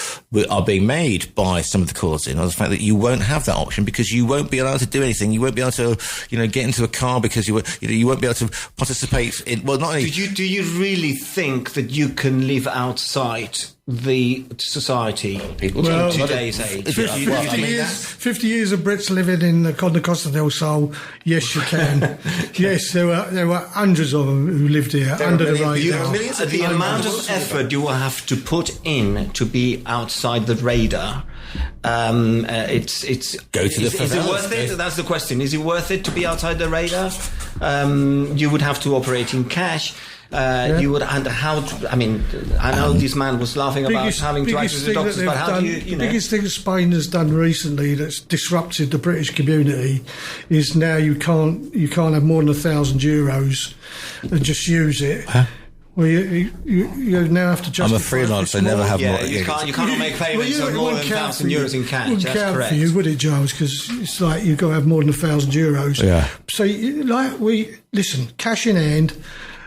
are being made by some of the callers are the fact that you won't have that option because you won't be allowed to do anything. You won't be able to, get into a car because you won't be able to participate in, well, not only... Do you really think that you can live outside the society people today's age? 50 years of Brits living in the Costa del Sol, yes you can. Yes, there were hundreds of them who lived here under the radar. The amount of effort you will have to put in to be outside the radar, it's go to the favelas. Is it worth it? That's the question. Is it worth it to be outside the radar? You would have to operate in cash. You would, and how? I mean, I know this man was laughing about having to access the doctors, but how do you know? The biggest thing Spain has done recently that's disrupted the British community is now you can't have more than €1,000 and just use it. Huh? Well, you now have to justify. I'm a freelance. I never have more. You can't make payments of more than €1,000 in cash. Wouldn't That's count correct. for you, would it, Giles? Because it's like you've got to have more than €1,000. Yeah. So, listen, cash in hand.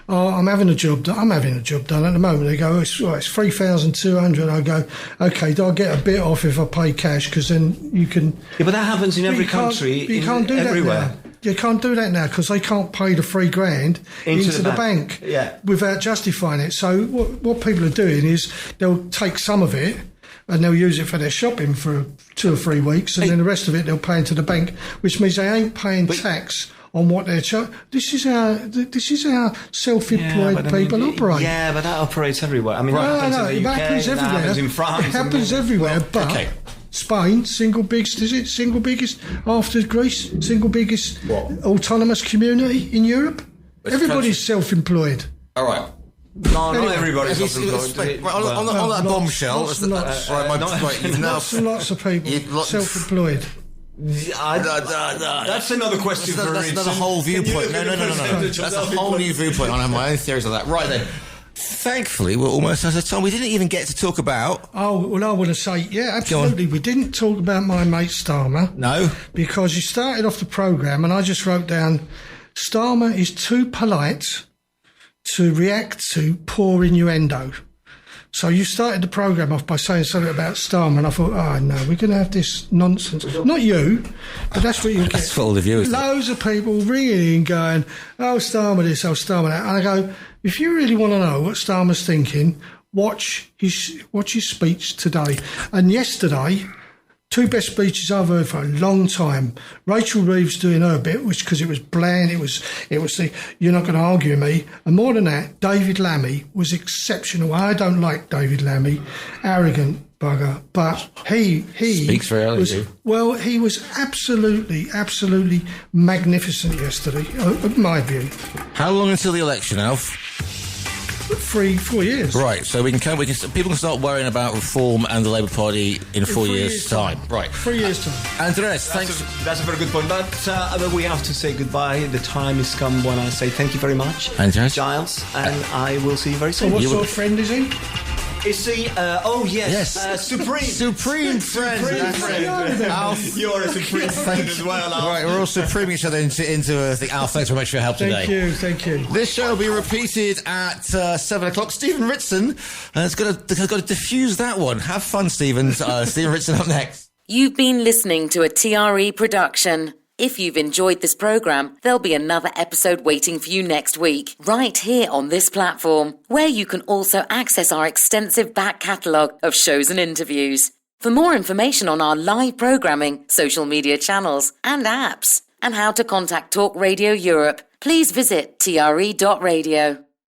Oh, I'm having a job done at the moment. They go, it's 3,200. I go, okay, do I get a bit off if I pay cash? Because then you can... Yeah, but that happens in every country, you can't do everywhere. That now. You can't do that now because they can't pay the £3,000 into the bank without justifying it. So what people are doing is they'll take some of it and they'll use it for their shopping for 2 or 3 weeks, and then the rest of it they'll pay into the bank, which means they ain't paying tax on what they're charging. This is how self-employed people operate. Yeah, but that operates everywhere. I mean, it happens everywhere. That happens in France. It happens everywhere, but Spain, single biggest after Greece, single biggest autonomous community in Europe. Everybody's self-employed. All right. No, not everybody's self-employed. On that bombshell, lots of people self-employed. That's another question for That's another whole viewpoint. No. That's a whole new viewpoint. I have my own theories of that. Right then. Thankfully, we're almost out of time. We didn't even get to talk about... Oh, well, I want to say, absolutely. We didn't talk about my mate Starmer. No. Because you started off the programme and I just wrote down, Starmer is too polite to react to poor innuendo. So you started the programme off by saying something about Starmer, and I thought, oh no, we're going to have this nonsense. Not you, but that's what you get. That's for all the viewers. Loads of people ringing in going, oh, Starmer this, oh, Starmer that. And I go, if you really want to know what Starmer's thinking, watch his speech today. And yesterday, 2 best speeches I've heard for a long time. Rachel Reeves doing her bit, which because it was bland, it was the you're not going to argue with me. And more than that, David Lammy was exceptional. I don't like David Lammy, arrogant bugger, but he speaks very early. Well, he was absolutely magnificent yesterday, in my view. How long until the election, Alf? 4 years. Right, so people can start worrying about reform and the Labour Party in 4 years' time. Right. 3 years' time. Andreas, thanks. That's a very good point. But we have to say goodbye. The time has come when I say thank you very much, Andreas, Giles, and I will see you very soon. What sort of friend is he? Is he? Oh yes. Supreme friend. Alf, you're a supreme friend as well. Alf. Right, we're all supreme each other into I think. Alf, thanks very much for your help today. Thank you. This show will be repeated at 7 o'clock. Stephen Ritson has got to diffuse that one. Have fun, Stephen. Stephen Ritson up next. You've been listening to a TRE production. If you've enjoyed this programme, there'll be another episode waiting for you next week, right here on this platform, where you can also access our extensive back catalogue of shows and interviews. For more information on our live programming, social media channels and apps, and how to contact Talk Radio Europe, please visit tre.radio.